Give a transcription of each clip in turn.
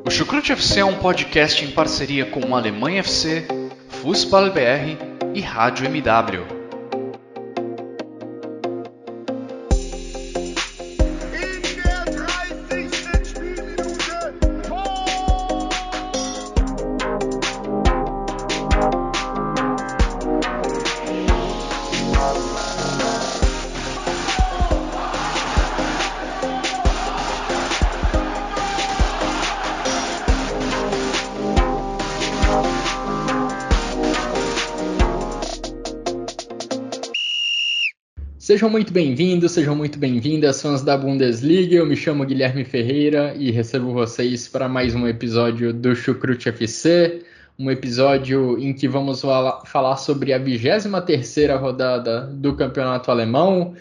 O Chucrute FC é um podcast em parceria com Alemanha FC, Fußball BR e Rádio MW. Sejam muito bem-vindos, sejam muito bem-vindas, fãs da Bundesliga. Eu me chamo Guilherme Ferreira e recebo vocês para mais um episódio do Chucrute FC, um episódio em que vamos falar sobre a 23ª rodada do Campeonato Alemão,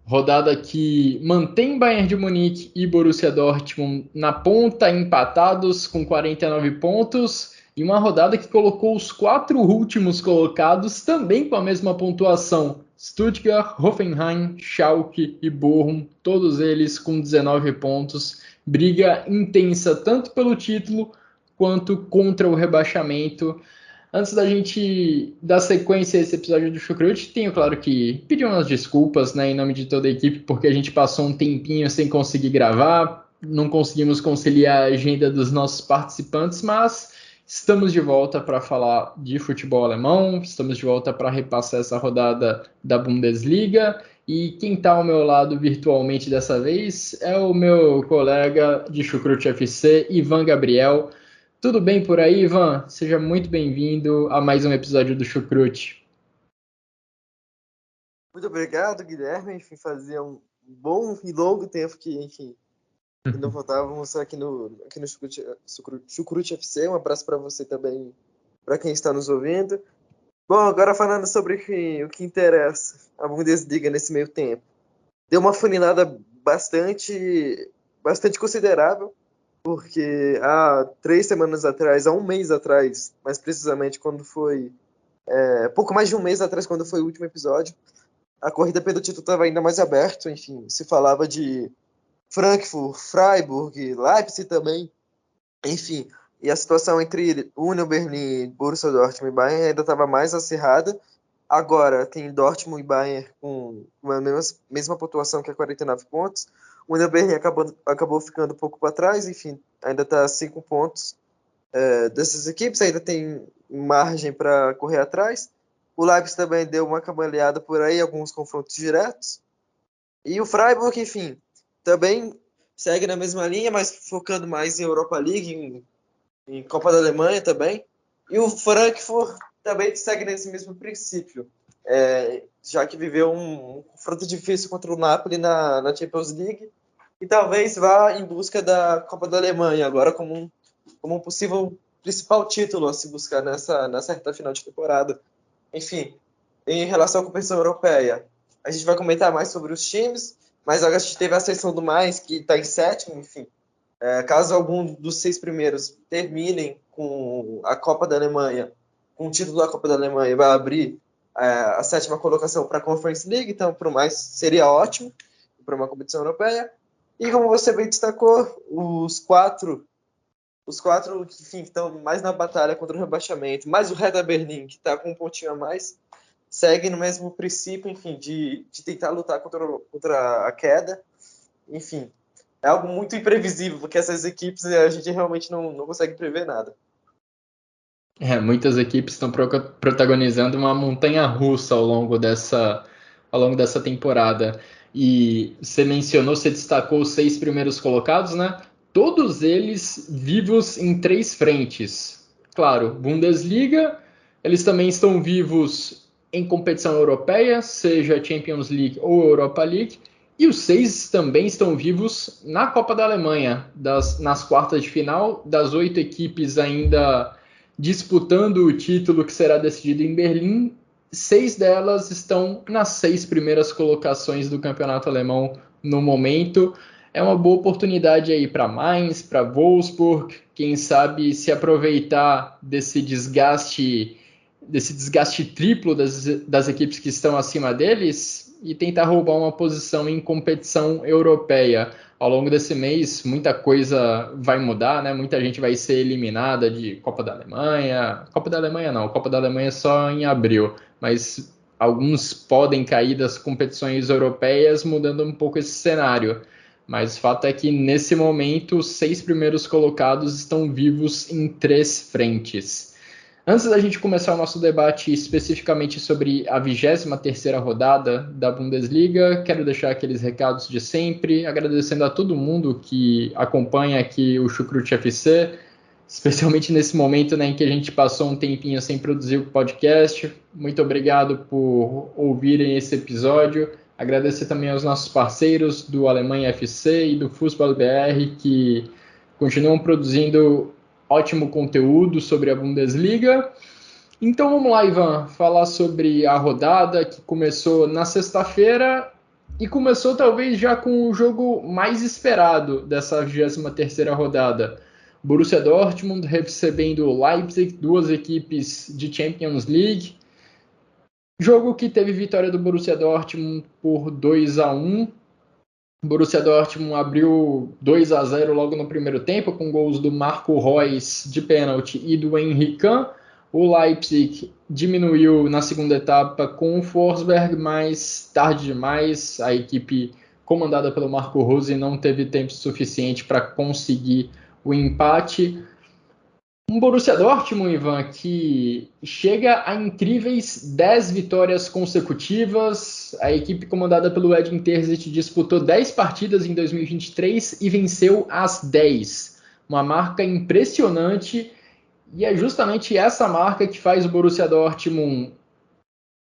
rodada que mantém Bayern de Munique e Borussia Dortmund na ponta, empatados com 49 pontos, e uma rodada que colocou os 4 últimos colocados também com a mesma pontuação: Stuttgart, Hoffenheim, Schalke e Bochum, todos eles com 19 pontos. Briga intensa tanto pelo título quanto contra o rebaixamento. Antes da gente dar sequência a esse episódio do Chucrute, tenho, claro, que pedir umas desculpas, né, em nome de toda a equipe, porque a gente passou um tempinho sem conseguir gravar, não conseguimos conciliar a agenda dos nossos participantes, mas estamos de volta para falar de futebol alemão, estamos de volta para repassar essa rodada da Bundesliga, e quem está ao meu lado virtualmente dessa vez é o meu colega de Chucrute FC, Ivan Gabriel. Tudo bem por aí, Ivan? Seja muito bem-vindo a mais um episódio do Chucrute. Muito obrigado, Guilherme. Enfim, fazia um bom e longo tempo que, não voltávamos aqui no Chucrute FC. Um abraço para você também, para quem está nos ouvindo. Bom, agora falando sobre o que interessa, a Bundesliga nesse meio tempo. Deu uma funilada bastante considerável, porque há 3 semanas atrás, há um mês atrás, mais precisamente quando foi, pouco mais de um mês atrás, quando foi o último episódio, a corrida pelo título estava ainda mais aberta. Enfim, se falava de Frankfurt, Freiburg, Leipzig também, enfim, e a situação entre Union Berlin, Borussia Dortmund e Bayern ainda estava mais acirrada. Agora tem Dortmund e Bayern com a mesma pontuação, que é 49 pontos. O Union Berlin acabou ficando um pouco para trás, enfim, ainda está a 5 pontos dessas equipes, ainda tem margem para correr atrás. O Leipzig também deu uma cambaleada por aí, alguns confrontos diretos. E o Freiburg, enfim, também segue na mesma linha, mas focando mais em Europa League, em Copa da Alemanha também. E o Frankfurt também segue nesse mesmo princípio, já que viveu um confronto difícil contra o Napoli na Champions League, e talvez vá em busca da Copa da Alemanha agora como um possível principal título a se buscar nessa reta final de temporada. Enfim, em relação à competição europeia, a gente vai comentar mais sobre os times, mas agora a gente teve a seleção do Mais, que está em 7º, enfim. Caso algum dos 6 primeiros terminem com a Copa da Alemanha, com o título da Copa da Alemanha, vai abrir a 7ª colocação para a Conference League, então para o Mais seria ótimo para uma competição europeia. E como você bem destacou, os quatro enfim, que estão mais na batalha contra o rebaixamento, mais o Hertha Berlim, que está com um pontinho a mais, seguem no mesmo princípio, enfim, de tentar lutar contra a queda. Enfim, é algo muito imprevisível, porque essas equipes a gente realmente não consegue prever nada. Muitas equipes estão protagonizando uma montanha-russa ao longo dessa temporada. E você destacou os 6 primeiros colocados, né? Todos eles vivos em 3 frentes. Claro, Bundesliga, eles também estão vivos em competição europeia, seja Champions League ou Europa League. E os 6 também estão vivos na Copa da Alemanha, nas quartas de final, das 8 equipes ainda disputando o título que será decidido em Berlim. 6 delas estão nas 6 primeiras colocações do campeonato alemão no momento. É uma boa oportunidade aí para Mainz, para Wolfsburg, quem sabe se aproveitar desse desgaste triplo das equipes que estão acima deles e tentar roubar uma posição em competição europeia. ao longo desse mês muita coisa vai mudar, né? Muita gente vai ser eliminada de Copa da Alemanha. Copa da Alemanha não, Copa da Alemanha é só em abril, mas alguns podem cair das competições europeias, mudando um pouco esse cenário. Mas o fato é que nesse momento os 6 primeiros colocados estão vivos em 3 frentes. Antes da gente começar o nosso debate especificamente sobre a 23ª rodada da Bundesliga, quero deixar aqueles recados de sempre, agradecendo a todo mundo que acompanha aqui o Chucrute FC, especialmente nesse momento, né, em que a gente passou um tempinho sem produzir o podcast. Muito obrigado por ouvirem esse episódio. Agradecer também aos nossos parceiros do Alemanha FC e do Fußball BR, que continuam produzindo ótimo conteúdo sobre a Bundesliga. Então vamos lá, Ivan, falar sobre a rodada que começou na sexta-feira e começou talvez já com o jogo mais esperado dessa 23ª rodada. Borussia Dortmund recebendo o Leipzig, 2 equipes de Champions League. Jogo que teve vitória do Borussia Dortmund por 2-1. O Borussia Dortmund abriu 2-0 logo no primeiro tempo, com gols do Marco Reus de pênalti e do Henry Can. O Leipzig diminuiu na segunda etapa com o Forsberg, mas tarde demais. A equipe comandada pelo Marco Rose não teve tempo suficiente para conseguir o empate. Um Borussia Dortmund, Ivan, que chega a incríveis 10 vitórias consecutivas. A equipe comandada pelo Edin Terzic disputou 10 partidas em 2023 e venceu as 10. Uma marca impressionante, e é justamente essa marca que faz o Borussia Dortmund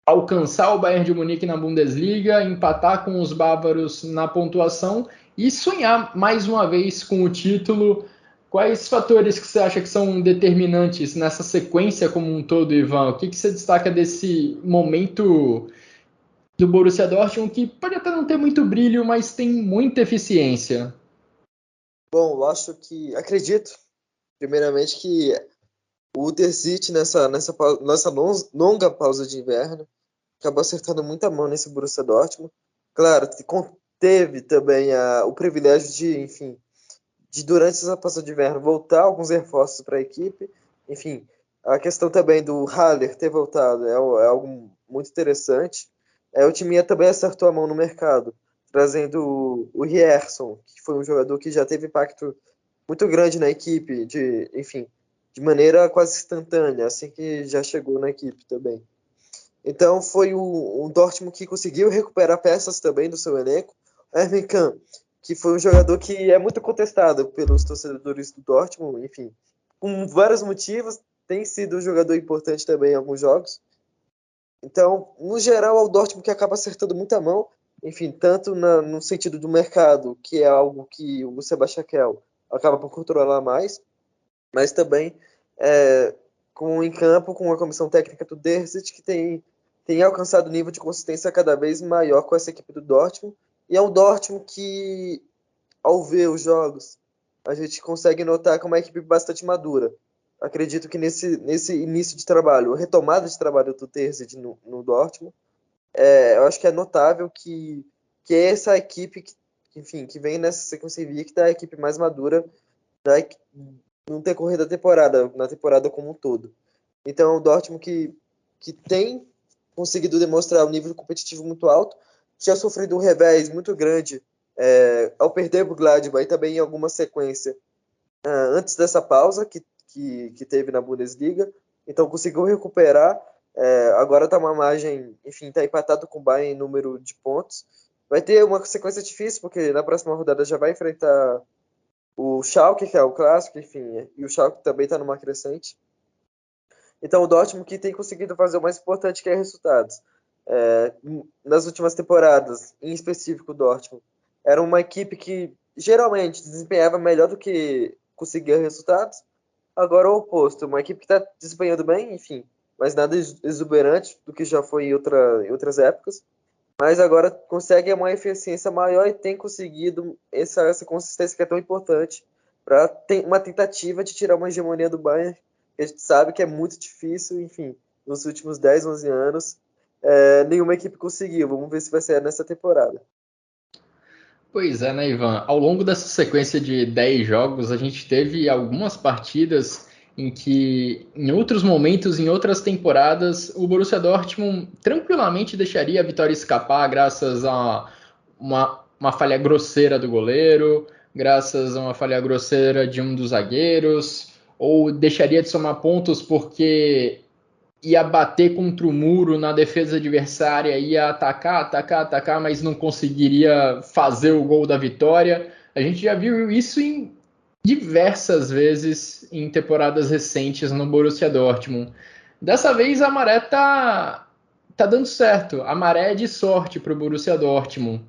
alcançar o Bayern de Munique na Bundesliga, empatar com os bávaros na pontuação e sonhar mais uma vez com o título. Quais fatores que você acha que são determinantes nessa sequência como um todo, Ivan? O que você destaca desse momento do Borussia Dortmund, que pode até não ter muito brilho, mas tem muita eficiência? Bom, eu acredito, primeiramente, que o Terzic, nessa longa pausa de inverno, acabou acertando muita mão nesse Borussia Dortmund. Claro, teve também o privilégio de, enfim, de durante essa pausa de inverno voltar alguns reforços para a equipe. Enfim, a questão também do Haller ter voltado é algo muito interessante. O time também acertou a mão no mercado, trazendo o Rierson, que foi um jogador que já teve impacto muito grande na equipe, enfim, de maneira quase instantânea, assim que já chegou na equipe também. Então foi o Dortmund que conseguiu recuperar peças também do seu elenco. O Emre Can, que foi um jogador que é muito contestado pelos torcedores do Dortmund, enfim, com vários motivos, tem sido um jogador importante também em alguns jogos. Então, no geral, é o Dortmund que acaba acertando muita mão, enfim, tanto no sentido do mercado, que é algo que o Sebastian Kehl acaba por controlar mais, mas também em campo, com a comissão técnica do Terzic, que tem alcançado nível de consistência cada vez maior com essa equipe do Dortmund, e é um Dortmund que, ao ver os jogos, a gente consegue notar que é uma equipe bastante madura. Acredito que nesse início de trabalho, retomada de trabalho do Terzic no Dortmund, eu acho que é notável que é essa equipe enfim, que vem nessa sequência invicta, a equipe mais madura no decorrer da temporada, na temporada como um todo. Então, o Dortmund que tem conseguido demonstrar um nível competitivo muito alto, tinha sofrido um revés muito grande ao perder o Gladbach e também em alguma sequência antes dessa pausa que teve na Bundesliga, então conseguiu recuperar, agora está uma margem, enfim, está empatado com o Bayern em número de pontos, vai ter uma sequência difícil, porque na próxima rodada já vai enfrentar o Schalke, que é o clássico, enfim, e o Schalke também está numa crescente. Então o Dortmund que tem conseguido fazer o mais importante, que é resultados. Nas últimas temporadas, em específico o Dortmund, era uma equipe que geralmente desempenhava melhor do que conseguia resultados. Agora é o oposto, uma equipe que está desempenhando bem, enfim, mas nada exuberante do que já foi em outras épocas, mas agora consegue uma eficiência maior e tem conseguido essa consistência que é tão importante para ter uma tentativa de tirar uma hegemonia do Bayern, que a gente sabe que é muito difícil, enfim, nos últimos 10, 11 anos, nenhuma equipe conseguiu. Vamos ver se vai ser nessa temporada. Pois é, né, Ivan? Ao longo dessa sequência de 10 jogos, a gente teve algumas partidas em que, em outros momentos, em outras temporadas, o Borussia Dortmund tranquilamente deixaria a vitória escapar graças a uma falha grosseira do goleiro, graças a uma falha grosseira de um dos zagueiros, ou deixaria de somar pontos porque ia bater contra o muro na defesa adversária, ia atacar, mas não conseguiria fazer o gol da vitória. A gente já viu isso em diversas vezes em temporadas recentes no Borussia Dortmund. Dessa vez a maré tá dando certo. A maré é de sorte para o Borussia Dortmund.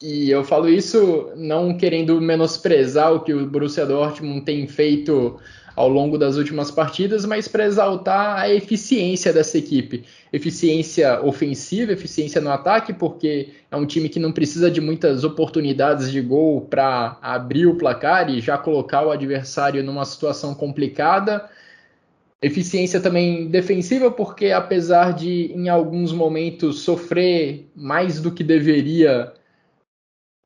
E eu falo isso não querendo menosprezar o que o Borussia Dortmund tem feito ao longo das últimas partidas, mas para exaltar a eficiência dessa equipe. Eficiência ofensiva, eficiência no ataque, porque é um time que não precisa de muitas oportunidades de gol para abrir o placar e já colocar o adversário numa situação complicada. Eficiência também defensiva, porque apesar de em alguns momentos sofrer mais do que deveria,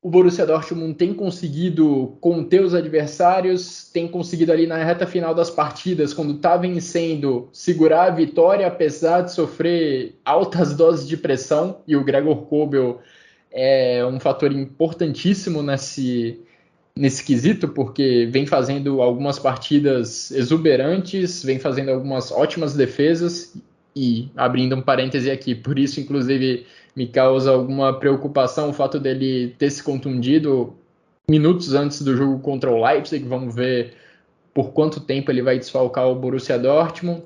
o Borussia Dortmund tem conseguido conter os adversários, tem conseguido ali na reta final das partidas, quando está vencendo, segurar a vitória, apesar de sofrer altas doses de pressão, e o Gregor Kobel é um fator importantíssimo nesse quesito, porque vem fazendo algumas partidas exuberantes, vem fazendo algumas ótimas defesas, e abrindo um parêntese aqui, por isso, inclusive, me causa alguma preocupação o fato dele ter se contundido minutos antes do jogo contra o Leipzig. Vamos ver por quanto tempo ele vai desfalcar o Borussia Dortmund.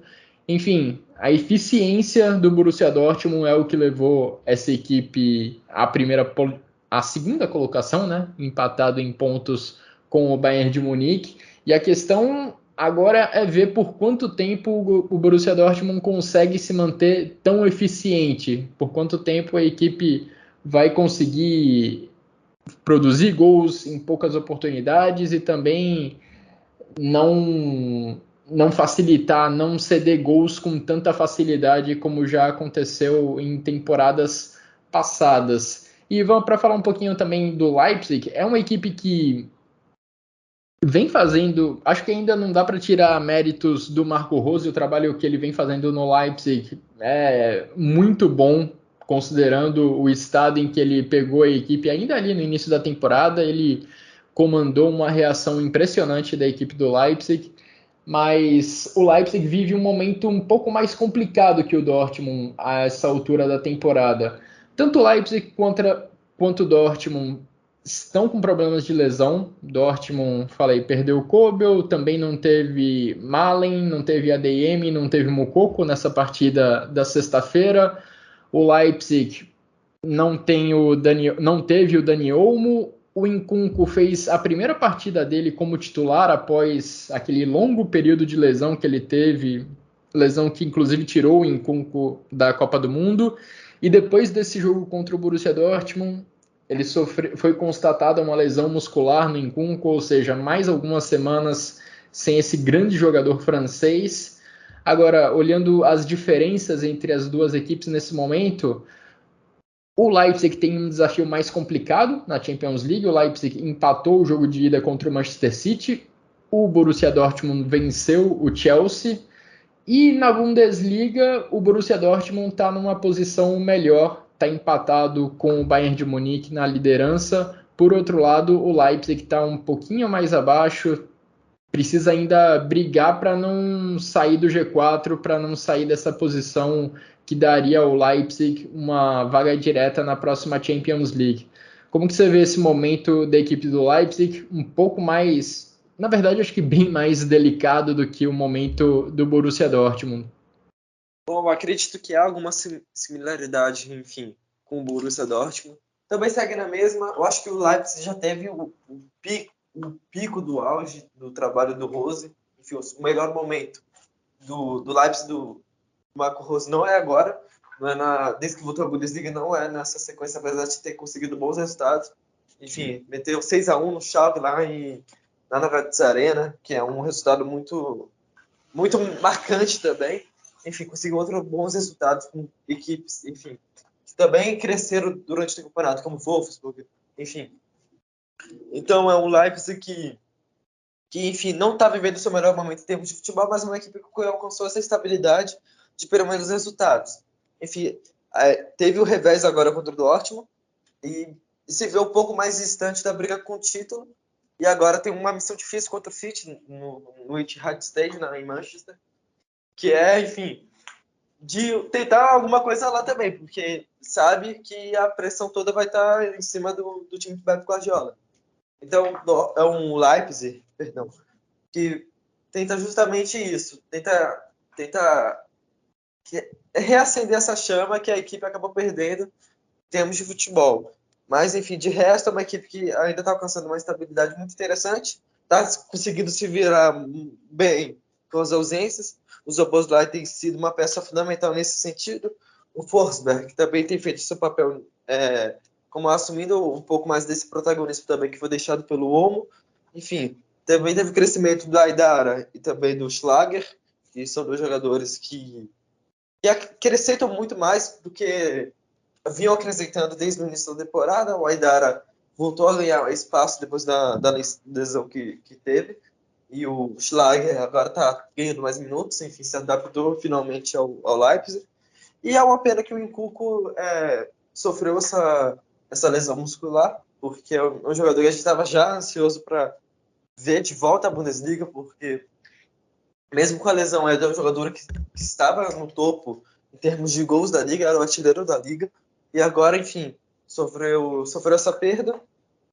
Enfim, a eficiência do Borussia Dortmund é o que levou essa equipe à segunda colocação, né? Empatado em pontos com o Bayern de Munique. E a questão agora é ver por quanto tempo o Borussia Dortmund consegue se manter tão eficiente, por quanto tempo a equipe vai conseguir produzir gols em poucas oportunidades e também não facilitar, não ceder gols com tanta facilidade como já aconteceu em temporadas passadas. E vamos para falar um pouquinho também do Leipzig, é uma equipe que vem fazendo, acho que ainda não dá para tirar méritos do Marco Rose, o trabalho que ele vem fazendo no Leipzig é muito bom, considerando o estado em que ele pegou a equipe ainda ali no início da temporada. Ele comandou uma reação impressionante da equipe do Leipzig, mas o Leipzig vive um momento um pouco mais complicado que o Dortmund a essa altura da temporada. Tanto o Leipzig quanto o Dortmund estão com problemas de lesão. Dortmund, falei, perdeu o Kobel, também não teve Malen, não teve ADM, não teve Moukoko nessa partida da sexta-feira. O Leipzig não teve o Dani Olmo. O Nkunku fez a primeira partida dele como titular após aquele longo período de lesão que ele teve, lesão que inclusive tirou o Nkunku da Copa do Mundo. E depois desse jogo contra o Borussia Dortmund, foi constatada uma lesão muscular no Nkunku, ou seja, mais algumas semanas sem esse grande jogador francês. Agora, olhando as diferenças entre as duas equipes nesse momento, o Leipzig tem um desafio mais complicado na Champions League. O Leipzig empatou o jogo de ida contra o Manchester City. O Borussia Dortmund venceu o Chelsea. E na Bundesliga, o Borussia Dortmund está numa posição melhor, está empatado com o Bayern de Munique na liderança. Por outro lado, o Leipzig está um pouquinho mais abaixo, precisa ainda brigar para não sair do G4, para não sair dessa posição que daria ao Leipzig uma vaga direta na próxima Champions League. Como que você vê esse momento da equipe do Leipzig? Um pouco mais, na verdade, acho que bem mais delicado do que o momento do Borussia Dortmund. Bom, eu acredito que há alguma similaridade, enfim, com o Borussia Dortmund. Também segue na mesma. Eu acho que o Leipzig já teve o pico do auge do trabalho do Rose. Enfim, o melhor momento do Leipzig, do Marco Rose, não é agora. Não é desde que voltou à Bundesliga, não é nessa sequência, apesar de ter conseguido bons resultados. Enfim, meteu 6-1 no Schalke lá na Nordeste Arena, que é um resultado muito, muito marcante também. Enfim, conseguiu outros bons resultados com equipes, enfim, que também cresceram durante o campeonato, como o Wolfsburg, enfim. Então é um Leipzig que enfim, não está vivendo o seu melhor momento em termos de futebol, mas uma equipe que alcançou essa estabilidade de pelo menos resultados. Enfim, teve o revés agora contra o Dortmund e se vê um pouco mais distante da briga com o título, e agora tem uma missão difícil contra o City no Etihad Stadium, em Manchester, que é, enfim, de tentar alguma coisa lá também, porque sabe que a pressão toda vai estar em cima do time do Pep Guardiola. Então, é um Leipzig, perdão, que tenta justamente isso, tenta reacender essa chama que a equipe acabou perdendo em termos de futebol. Mas, enfim, de resto, é uma equipe que ainda está alcançando uma estabilidade muito interessante, está conseguindo se virar bem com as ausências. O Szoboszlai tem sido uma peça fundamental nesse sentido. O Forsberg também tem feito seu papel como assumindo um pouco mais desse protagonismo também que foi deixado pelo Olmo. Enfim, também teve crescimento do Aidara e também do Schlager, que são dois jogadores que acrescentam muito mais do que vinham acrescentando desde o início da temporada. O Aidara voltou a ganhar espaço depois da lesão que teve. E o Schlager agora está ganhando mais minutos, enfim, se adaptou finalmente ao Leipzig. E é uma pena que o Nkunku sofreu essa lesão muscular, porque é um jogador que a gente estava já ansioso para ver de volta à Bundesliga, porque mesmo com a lesão, é um jogador que estava no topo em termos de gols da liga, era o artilheiro da liga, e agora, enfim, sofreu essa perda.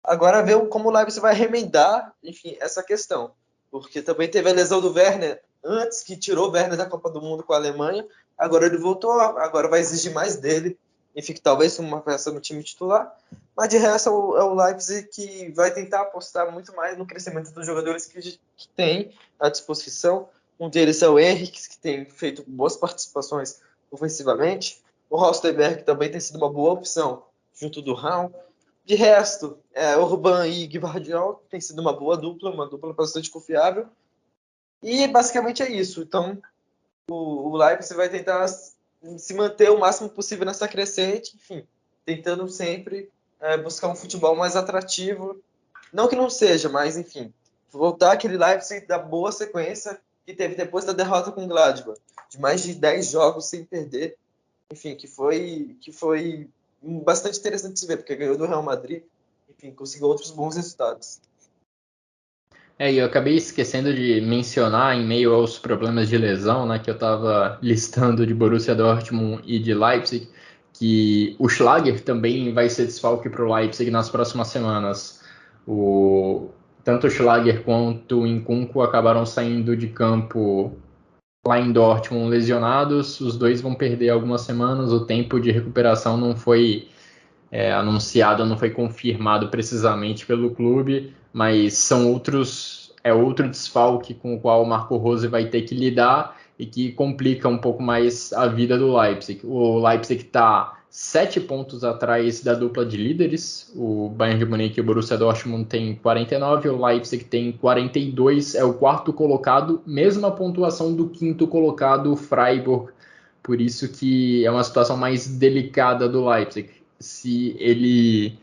Agora ver como o Leipzig vai remendar, enfim, essa questão, porque também teve a lesão do Werner antes, que tirou o Werner da Copa do Mundo com a Alemanha, agora ele voltou, agora vai exigir mais dele, enfim, talvez uma peça no time titular, mas de resto é o Leipzig que vai tentar apostar muito mais no crescimento dos jogadores que tem à disposição. Um deles é o Henrique, que tem feito boas participações ofensivamente. O Rostenberg também tem sido uma boa opção junto do Raul. De resto, Urban e Gvardiol tem sido uma dupla bastante confiável. E basicamente é isso. Então, o Leipzig vai tentar se manter o máximo possível nessa crescente, enfim, tentando sempre buscar um futebol mais atrativo. Não que não seja, mas enfim, voltar aquele Leipzig da boa sequência que teve depois da derrota com o Gladbach, de mais de 10 jogos sem perder, enfim, que foi bastante interessante de se ver, porque ganhou do Real Madrid, enfim, conseguiu outros bons resultados. E eu acabei esquecendo de mencionar, em meio aos problemas de lesão, né, que eu estava listando de Borussia Dortmund e de Leipzig, que o Schlager também vai ser desfalque para o Leipzig nas próximas semanas. Tanto o Schlager quanto o Nkunku acabaram saindo de campo lá em Dortmund lesionados. Os dois vão perder algumas semanas, o tempo de recuperação não foi anunciado, não foi confirmado precisamente pelo clube, mas são outro desfalque com o qual o Marco Rose vai ter que lidar e que complica um pouco mais a vida do Leipzig. O Leipzig está 7 pontos atrás da dupla de líderes, o Bayern de Munique e o Borussia Dortmund tem 49, o Leipzig tem 42, é o quarto colocado, mesma pontuação do quinto colocado, o Freiburg, por isso que é uma situação mais delicada do Leipzig. Se ele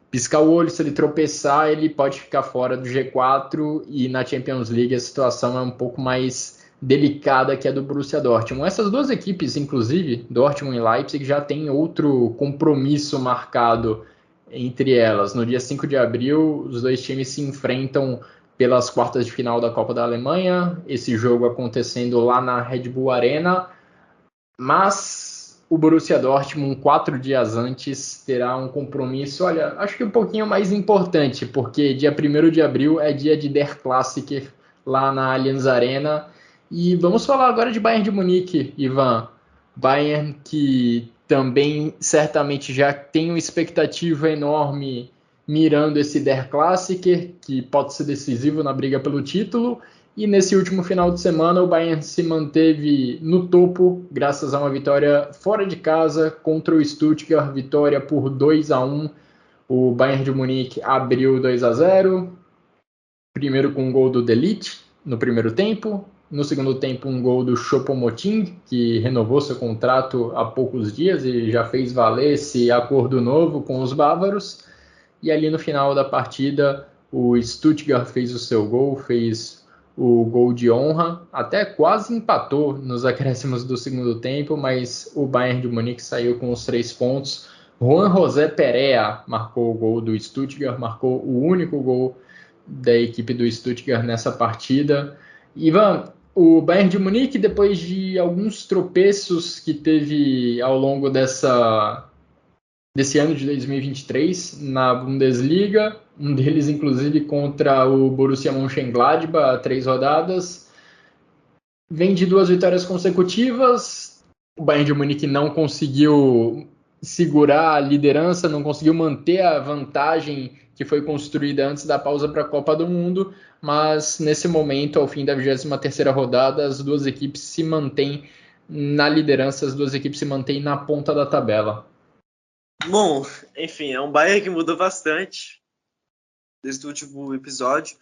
piscar o olho, se ele tropeçar, ele pode ficar fora do G4 e na Champions League a situação é um pouco mais delicada que a do Borussia Dortmund. Essas duas equipes, inclusive, Dortmund e Leipzig, já têm outro compromisso marcado entre elas. No dia 5 de abril, os dois times se enfrentam pelas quartas de final da Copa da Alemanha, esse jogo acontecendo lá na Red Bull Arena, mas o Borussia Dortmund, 4 dias antes, terá um compromisso, olha, acho que um pouquinho mais importante, porque dia 1º de abril é dia de Der Klassiker lá na Allianz Arena. E vamos falar agora de Bayern de Munique, Ivan. Bayern que também certamente já tem uma expectativa enorme mirando esse Der Klassiker, que pode ser decisivo na briga pelo título. E nesse último final de semana o Bayern se manteve no topo graças a uma vitória fora de casa contra o Stuttgart, vitória por 2-1. O Bayern de Munique abriu 2-0, primeiro com um gol do De Ligt no primeiro tempo, no segundo tempo um gol do Choupo-Moting, que renovou seu contrato há poucos dias e já fez valer esse acordo novo com os bávaros. e ali no final da partida o Stuttgart fez o seu gol, fez o gol de honra, até quase empatou nos acréscimos do segundo tempo, mas o Bayern de Munique saiu com os 3 pontos. Juan José Perea marcou o gol do Stuttgart, marcou o único gol da equipe do Stuttgart nessa partida. Ivan, o Bayern de Munique, depois de alguns tropeços que teve ao longo desse ano de 2023 na Bundesliga, um deles inclusive contra o Borussia Mönchengladbach, 3 rodadas, vem de 2 vitórias consecutivas. O Bayern de Munique não conseguiu segurar a liderança, não conseguiu manter a vantagem que foi construída antes da pausa para a Copa do Mundo, mas nesse momento, ao fim da 23ª rodada, as duas equipes se mantêm na liderança, as duas equipes se mantêm na ponta da tabela. Bom, enfim, é um Bayern que mudou bastante desde o último episódio.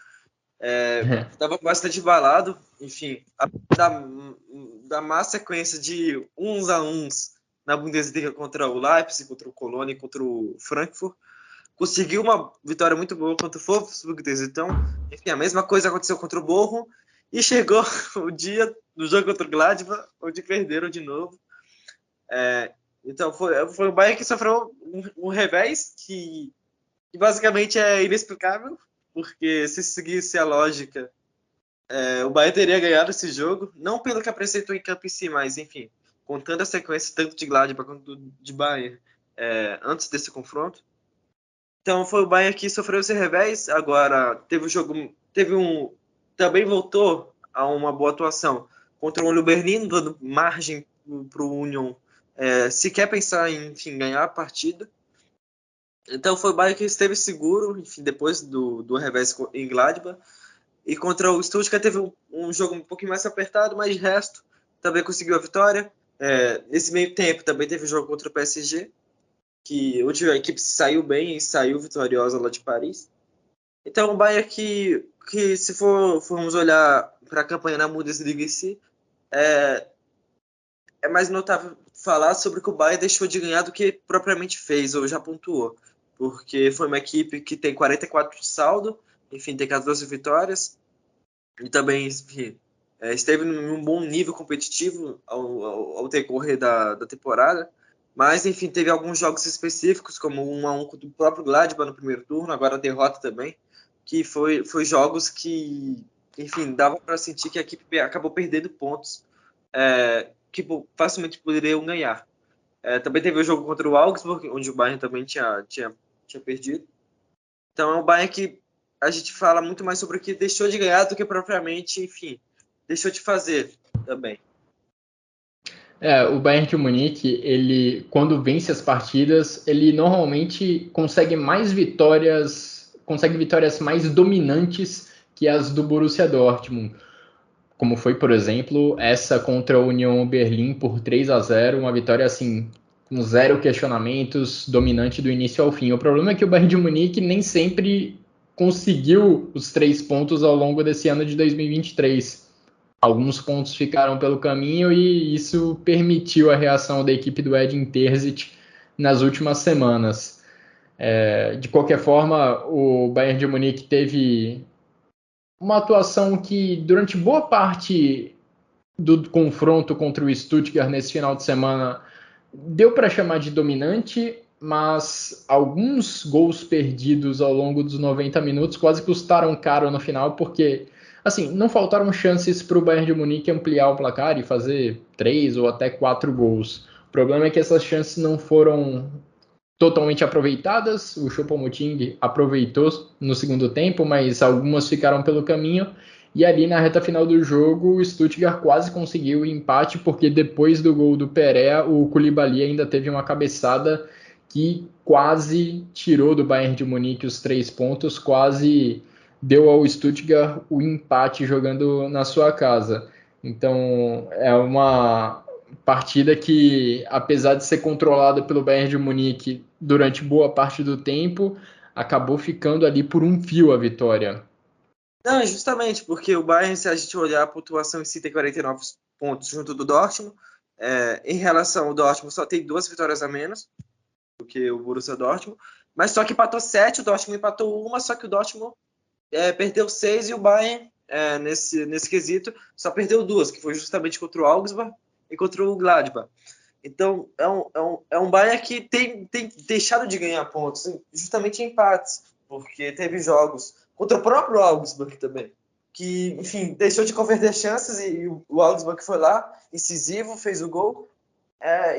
Estava bastante embalado, enfim, da má sequência de 1-1 na Bundesliga contra o Leipzig, contra o Colônia e contra o Frankfurt. Conseguiu uma vitória muito boa contra o Wolfsburg, então, enfim, a mesma coisa aconteceu contra o Bochum e chegou o dia do jogo contra o Gladbach, onde perderam de novo. Então, foi o Bayern que sofreu um revés que basicamente é inexplicável, porque se seguisse a lógica, o Bayern teria ganhado esse jogo, não pelo que apresentou em campo em si, mas, enfim, contando a sequência tanto de Gladbach quanto de Bayern antes desse confronto. Então, foi o Bayern que sofreu esse revés. Agora, também voltou a uma boa atuação contra o Union Berlin, dando margem para o Union sequer pensar em, enfim, ganhar a partida. Então foi o Bayern que esteve seguro, enfim, depois do revés em Gladbach. E contra o Stuttgart teve um jogo um pouquinho mais apertado, mas de resto também conseguiu a vitória. Nesse meio tempo também teve o jogo contra o PSG, que a equipe saiu bem e saiu vitoriosa lá de Paris. Então o Bayern que se formos olhar para a campanha na Bundesliga em si, é mais notável falar sobre que o Bayern deixou de ganhar do que propriamente fez ou já pontuou, porque foi uma equipe que tem 44 de saldo, enfim, tem 14 vitórias, e também, enfim, esteve num bom nível competitivo ao decorrer da temporada, mas, enfim, teve alguns jogos específicos, como 1-1 contra o próprio Gladbach no primeiro turno, agora a derrota também, que foi jogos que, enfim, dava para sentir que a equipe acabou perdendo pontos que facilmente poderiam ganhar. Também teve o jogo contra o Augsburg, onde o Bayern também tinha perdido. Então é um Bayern que a gente fala muito mais sobre o que deixou de ganhar do que propriamente, enfim, deixou de fazer também. O Bayern de Munique, ele, quando vence as partidas, ele normalmente consegue vitórias mais dominantes que as do Borussia Dortmund. Como foi, por exemplo, essa contra a Union Berlin por 3-0, uma vitória assim, com 0 questionamentos, dominante do início ao fim. O problema é que o Bayern de Munique nem sempre conseguiu os 3 pontos ao longo desse ano de 2023. Alguns pontos ficaram pelo caminho e isso permitiu a reação da equipe do Edin Terzic nas últimas semanas. De qualquer forma, o Bayern de Munique teve uma atuação que, durante boa parte do confronto contra o Stuttgart nesse final de semana, deu para chamar de dominante, mas alguns gols perdidos ao longo dos 90 minutos quase custaram caro no final, porque assim, não faltaram chances para o Bayern de Munique ampliar o placar e fazer 3 ou até 4 gols. O problema é que essas chances não foram totalmente aproveitadas. O Choupo-Moting aproveitou no segundo tempo, mas algumas ficaram pelo caminho. E ali na reta final do jogo, o Stuttgart quase conseguiu o empate, porque depois do gol do Perea, o Koulibaly ainda teve uma cabeçada que quase tirou do Bayern de Munique os 3 pontos, quase deu ao Stuttgart o empate jogando na sua casa. Então é uma partida que, apesar de ser controlada pelo Bayern de Munique durante boa parte do tempo, acabou ficando ali por um fio a vitória. Não, justamente, porque o Bayern, se a gente olhar a pontuação em si, tem 49 pontos junto do Dortmund. Em relação ao Dortmund, só tem 2 vitórias a menos do que o Borussia Dortmund. mas só que empatou 7, o Dortmund empatou 1, só que o Dortmund perdeu 6 e o Bayern, nesse quesito, só perdeu 2, que foi justamente contra o Augsburg e contra o Gladbach. Então, é um Bayern que tem deixado de ganhar pontos, justamente em empates, porque teve jogos contra o próprio Augsburg também, que, enfim, deixou de converter chances e o Augsburg foi lá, incisivo, fez o gol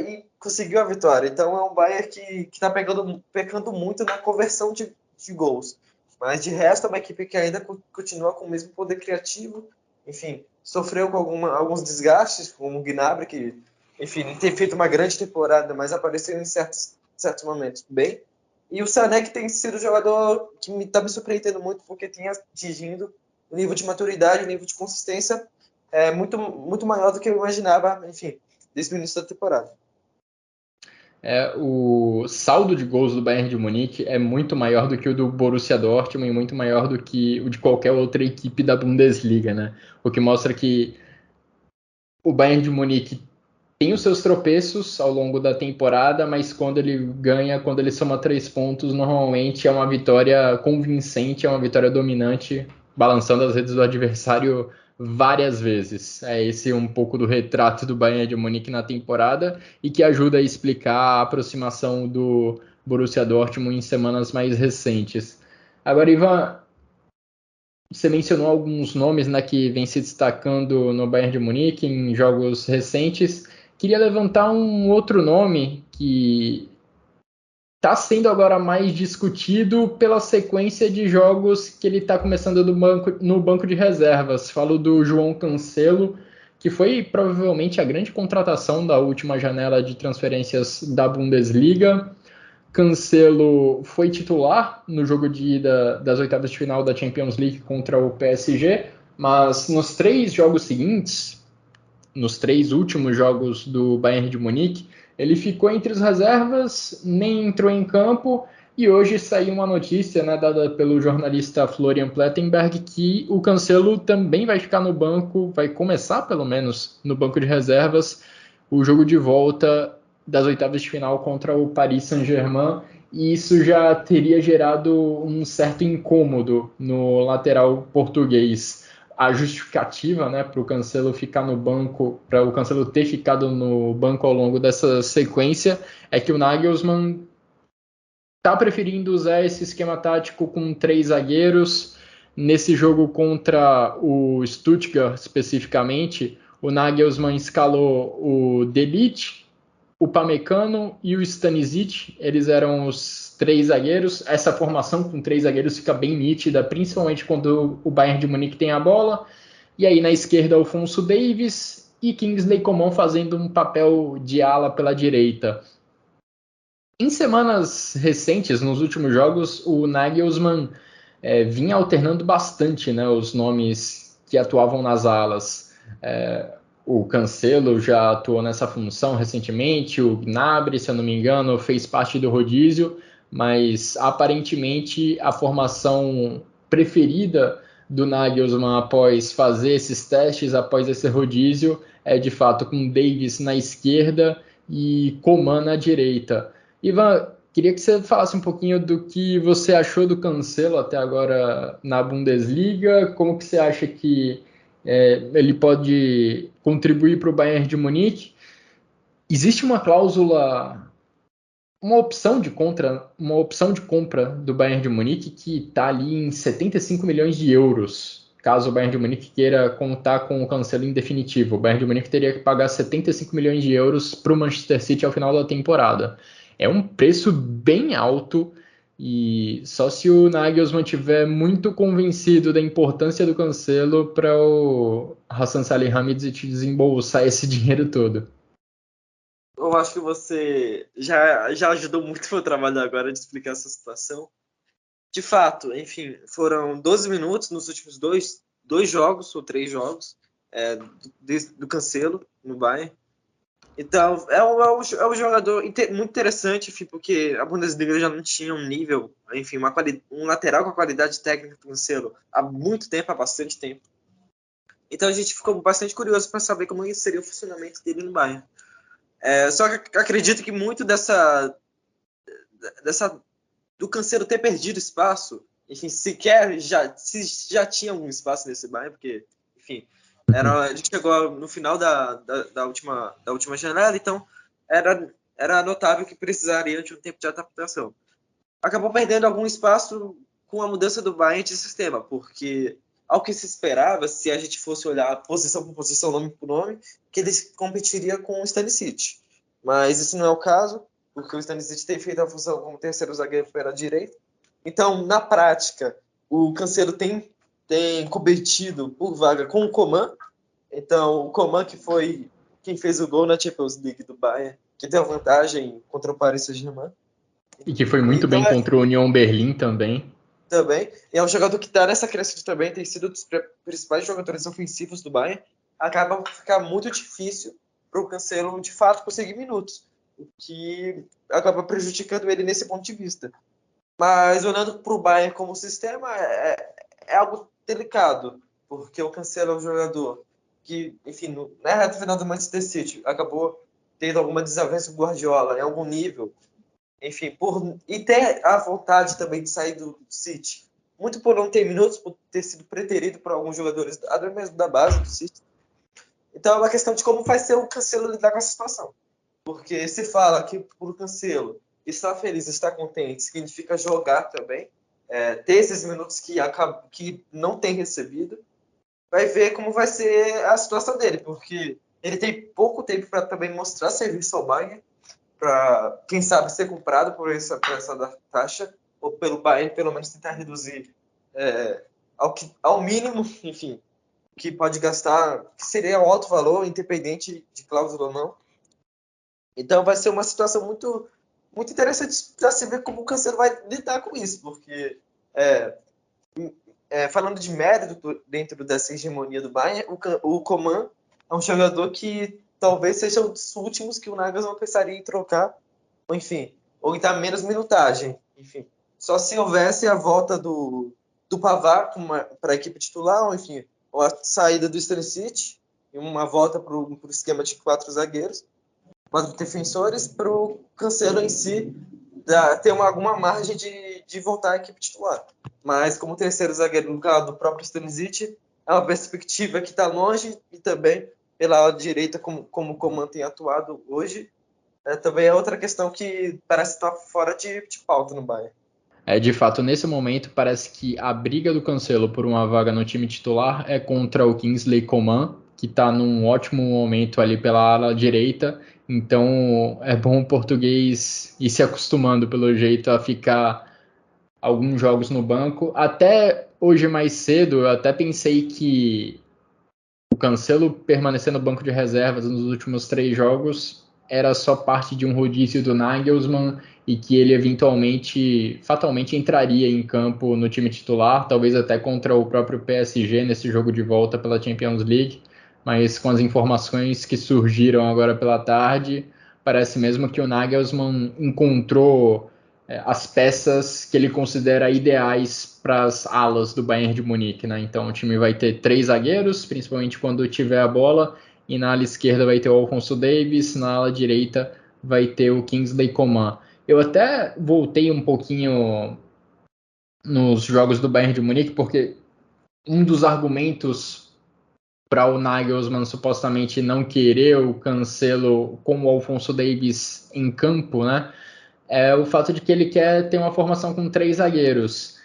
e conseguiu a vitória. Então, é um Bayern que está pecando muito na conversão de gols. Mas, de resto, é uma equipe que ainda continua com o mesmo poder criativo. Enfim, sofreu com alguns desgastes, como o Gnabry, que, enfim, não tem feito uma grande temporada, mas apareceu em certos momentos bem. E o Sané, que tem sido o jogador que está me surpreendendo muito, porque tem atingindo o nível de maturidade, o nível de consistência muito, muito maior do que eu imaginava, enfim, desde o início da temporada. O saldo de gols do Bayern de Munique é muito maior do que o do Borussia Dortmund e muito maior do que o de qualquer outra equipe da Bundesliga, né? O que mostra que o Bayern de Munique tem os seus tropeços ao longo da temporada, mas quando ele ganha, quando ele soma 3 pontos, normalmente é uma vitória convincente, é uma vitória dominante, balançando as redes do adversário várias vezes. É esse um pouco do retrato do Bayern de Munique na temporada e que ajuda a explicar a aproximação do Borussia Dortmund em semanas mais recentes. Agora, Ivan, você mencionou alguns nomes, né, que vem se destacando no Bayern de Munique em jogos recentes. Queria levantar um outro nome que está sendo agora mais discutido pela sequência de jogos que ele está começando no banco de reservas. Falo do João Cancelo, que foi provavelmente a grande contratação da última janela de transferências da Bundesliga. Cancelo foi titular no jogo de ida das oitavas de final da Champions League contra o PSG, mas nos 3 jogos seguintes, nos 3 últimos jogos do Bayern de Munique, ele ficou entre as reservas, nem entrou em campo, e hoje saiu uma notícia, né, dada pelo jornalista Florian Plettenberg, que o Cancelo também vai ficar no banco, vai começar pelo menos no banco de reservas, o jogo de volta das oitavas de final contra o Paris Saint-Germain, e isso já teria gerado um certo incômodo no lateral português. A justificativa, né, para o Cancelo ficar no banco, para o Cancelo ter ficado no banco ao longo dessa sequência, é que o Nagelsmann está preferindo usar esse esquema tático com 3 zagueiros. Nesse jogo contra o Stuttgart, especificamente, o Nagelsmann escalou o De Ligt, o Pamecano e o Stanisic. Eles eram os 3 zagueiros. Essa formação com 3 zagueiros fica bem nítida, principalmente quando o Bayern de Munique tem a bola. E aí na esquerda, Alphonso Davies e Kingsley Coman fazendo um papel de ala pela direita. Em semanas recentes, nos últimos jogos, o Nagelsmann vinha alternando bastante, né, os nomes que atuavam nas alas. O Cancelo já atuou nessa função recentemente, o Gnabry, se eu não me engano, fez parte do rodízio, mas aparentemente a formação preferida do Nagelsmann após fazer esses testes, após esse rodízio, é de fato com Davies na esquerda e Coman na direita. Ivan, queria que você falasse um pouquinho do que você achou do Cancelo até agora na Bundesliga, como que você acha que ele pode contribuir para o Bayern de Munique. Existe uma cláusula, uma opção de compra do Bayern de Munique que está ali em 75 milhões de euros, caso o Bayern de Munique queira contar com o Cancelo em definitivo. O Bayern de Munique teria que pagar 75 milhões de euros para o Manchester City ao final da temporada. É um preço bem alto e só se o Nagelsmann estiver muito convencido da importância do Cancelo para o Hassan Salihamidzic desembolsar esse dinheiro todo. Eu acho que você já ajudou muito o meu trabalho agora de explicar essa situação. De fato, enfim, foram 12 minutos nos últimos dois jogos, ou 3 jogos, do Cancelo no Bayern. Então, é um jogador muito interessante, enfim, porque a Bundesliga já não tinha um nível, enfim, um lateral com a qualidade técnica do Cancelo há muito tempo, há bastante tempo. Então a gente ficou bastante curioso para saber como seria o funcionamento dele no Bayern. Só que acredito que muito dessa do Cancelo ter perdido espaço, enfim, se já tinha algum espaço nesse Bayern, porque, enfim, a gente chegou no final da última janela, então era notável que precisaria de um tempo de adaptação. Acabou perdendo algum espaço com a mudança do Bayern de sistema, porque ao que se esperava, se a gente fosse olhar posição por posição, nome por nome, que ele competiria com o Stanisic. Mas isso não é o caso, porque o Stanisic tem feito a função como terceiro zagueiro pela direita. Então, na prática, o Cancelo tem competido por vaga com o Coman. Então, o Coman, que foi quem fez o gol na Champions League do Bayern, que deu vantagem contra o Paris Saint-Germain. E que foi muito bem contra o Union Berlin também. Também. E é um jogador que está nessa crescente também, tem sido um dos principais jogadores ofensivos do Bayern. Acaba por ficar muito difícil para o Cancelo, de fato, conseguir minutos, o que acaba prejudicando ele nesse ponto de vista. Mas olhando para o Bayern como sistema, é algo delicado, porque o Cancelo é um jogador que, enfim, na reta final do Manchester City, acabou tendo alguma desavença com o Guardiola em algum nível, enfim, e ter a vontade também de sair do City, muito por não ter minutos, por ter sido preterido por alguns jogadores, até mesmo da base do City. Então é uma questão de como vai ser o Cancelo lidar com essa situação. Porque se fala que por Cancelo estar feliz, estar contente, significa jogar também, ter esses minutos que não tem recebido, vai ver como vai ser a situação dele, porque ele tem pouco tempo para também mostrar serviço ao Bayern, para, quem sabe, ser comprado por essa taxa, ou pelo Bayern, pelo menos tentar reduzir ao mínimo, enfim, que pode gastar, que seria um alto valor, independente de cláusula ou não. Então vai ser uma situação muito, muito interessante para se ver como o Cancelo vai lidar com isso, porque falando de mérito dentro dessa hegemonia do Bayern, o Coman é um jogador que talvez seja um dos últimos que o Nagelsmann pensaria em trocar, ou enfim, ou em dar menos minutagem. Enfim, só se houvesse a volta do Pavard para a equipe titular, ou enfim, ou a saída do Stanisic e uma volta para o esquema de 4 zagueiros, 4 defensores, para o Cancelo em si ter alguma margem de voltar à equipe titular. Mas como terceiro zagueiro no caso do próprio Stanisic, é uma perspectiva que está longe, e também pela ala direita, como o Coman tem atuado hoje, também é outra questão que parece estar fora de pauta no Bayern. De fato, nesse momento, parece que a briga do Cancelo por uma vaga no time titular é contra o Kingsley Coman, que está num ótimo momento ali pela ala direita. Então, é bom o português ir se acostumando, pelo jeito, a ficar alguns jogos no banco. Até hoje mais cedo, eu até pensei que o Cancelo permanecer no banco de reservas nos últimos 3 jogos era só parte de um rodízio do Nagelsmann e que ele eventualmente, fatalmente entraria em campo no time titular, talvez até contra o próprio PSG nesse jogo de volta pela Champions League, mas com as informações que surgiram agora pela tarde, parece mesmo que o Nagelsmann encontrou as peças que ele considera ideais para as alas do Bayern de Munique, né? Então o time vai ter 3 zagueiros, principalmente quando tiver a bola, e na ala esquerda vai ter o Alphonso Davies, na ala direita vai ter o Kingsley Coman. Eu até voltei um pouquinho nos jogos do Bayern de Munique, porque um dos argumentos para o Nagelsmann supostamente não querer o Cancelo com o Alphonso Davies em campo, né? É o fato de que ele quer ter uma formação com 3 zagueiros.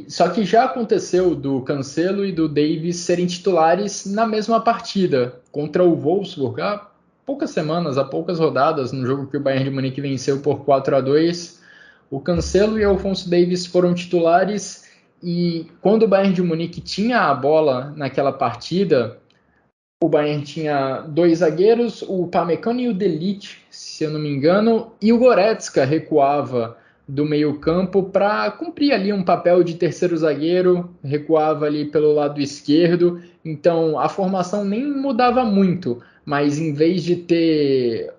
Só que já aconteceu do Cancelo e do Davies serem titulares na mesma partida contra o Wolfsburg há poucas semanas, há poucas rodadas, no jogo que o Bayern de Munique venceu por 4-2. O Cancelo e o Alphonso Davies foram titulares e quando o Bayern de Munique tinha a bola naquela partida, o Bayern tinha 2 zagueiros, o Upamecano e o De Ligt, se eu não me engano, e o Goretzka recuava do meio-campo para cumprir ali um papel de terceiro zagueiro, recuava ali pelo lado esquerdo, então a formação nem mudava muito, mas em vez de ter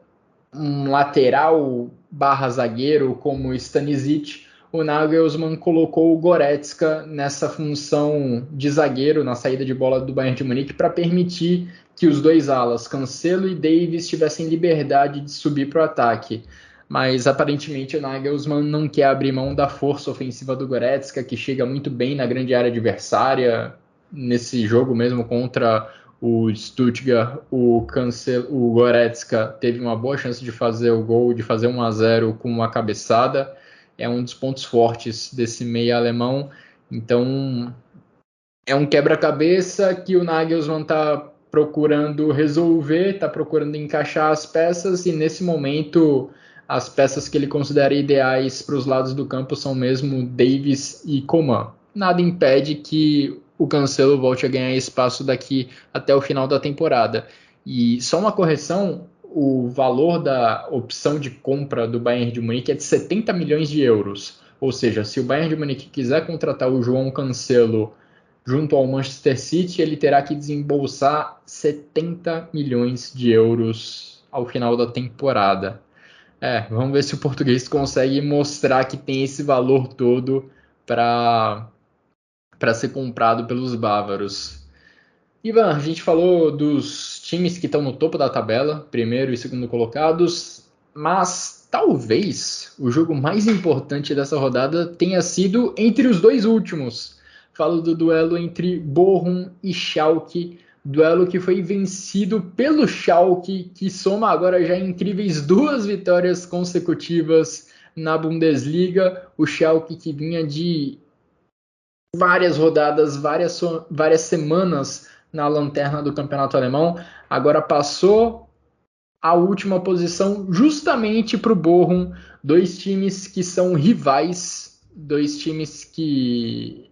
um lateral barra zagueiro como o Stanisic, o Nagelsmann colocou o Goretzka nessa função de zagueiro na saída de bola do Bayern de Munique para permitir que os 2 alas, Cancelo e Davies, tivessem liberdade de subir para o ataque. mas aparentemente o Nagelsmann não quer abrir mão da força ofensiva do Goretzka, que chega muito bem na grande área adversária. Nesse jogo mesmo contra o Stuttgart, o Goretzka teve uma boa chance de fazer o gol, de fazer 1-0 com uma cabeçada. É um dos pontos fortes desse meia alemão. Então, é um quebra-cabeça que o Nagelsmann está procurando resolver, está procurando encaixar as peças, e nesse momento as peças que ele considera ideais para os lados do campo são mesmo Davis e Coman. Nada impede que o Cancelo volte a ganhar espaço daqui até o final da temporada. E só uma correção, o valor da opção de compra do Bayern de Munique é de 70 milhões de euros. Ou seja, se o Bayern de Munique quiser contratar o João Cancelo junto ao Manchester City, ele terá que desembolsar 70 milhões de euros ao final da temporada. Vamos ver se o português consegue mostrar que tem esse valor todo para ser comprado pelos bávaros. Ivan, a gente falou dos times que estão no topo da tabela, primeiro e segundo colocados, mas talvez o jogo mais importante dessa rodada tenha sido entre os dois últimos. Falo do duelo entre Bochum e Schalke, duelo que foi vencido pelo Schalke, que soma agora já incríveis 2 vitórias consecutivas na Bundesliga. O Schalke que vinha de várias rodadas, várias semanas na lanterna do campeonato alemão, agora passou a última posição justamente para o Bochum, 2 times que são rivais, 2 times que,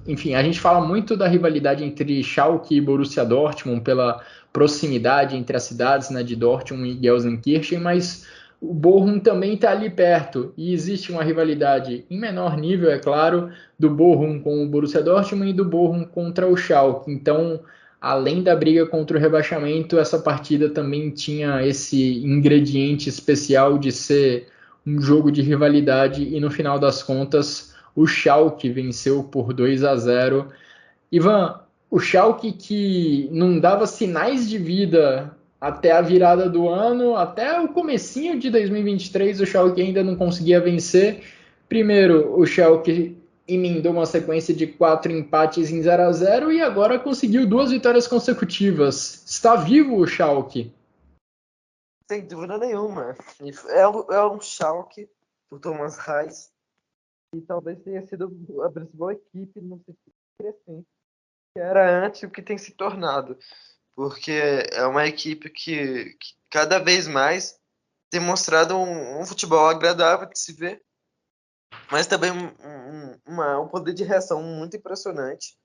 enfim, a gente fala muito da rivalidade entre Schalke e Borussia Dortmund pela proximidade entre as cidades, né, de Dortmund e Gelsenkirchen, mas o Bochum também está ali perto e existe uma rivalidade em menor nível, é claro, do Bochum com o Borussia Dortmund e do Bochum contra o Schalke. Então, além da briga contra o rebaixamento, essa partida também tinha esse ingrediente especial de ser um jogo de rivalidade e no final das contas o Schalke venceu por 2-0. Ivan, o Schalke que não dava sinais de vida até a virada do ano, até o comecinho de 2023, o Schalke ainda não conseguia vencer. Primeiro, o Schalke emendou uma sequência de 4 empates em 0-0 e agora conseguiu 2 vitórias consecutivas. Está vivo o Schalke? Sem dúvida nenhuma. É um Schalke do Thomas Reis, e talvez tenha sido a principal equipe no sentido crescente, que era antes o que tem se tornado. Porque é uma equipe que cada vez mais tem mostrado um futebol agradável de se ver, mas também um poder de reação muito impressionante,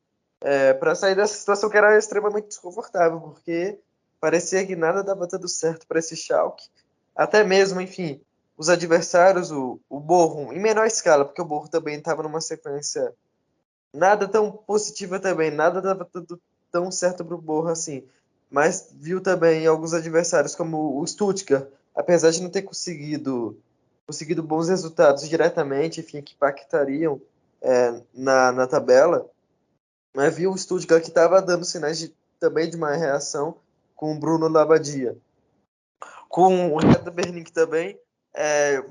para sair dessa situação que era extremamente desconfortável, porque parecia que nada dava dando certo para esse Schalke. Até mesmo, enfim, os adversários, o Bochum, em menor escala, porque o Bochum também estava numa sequência nada tão positiva também, nada dava tão certo para o Bochum assim. Mas viu também alguns adversários como o Stuttgart, apesar de não ter conseguido bons resultados diretamente, enfim, que impactariam na tabela, mas viu o Stuttgart que estava dando sinais também de uma reação com o Bruno Labbadia. Com o Hertha Berlim também,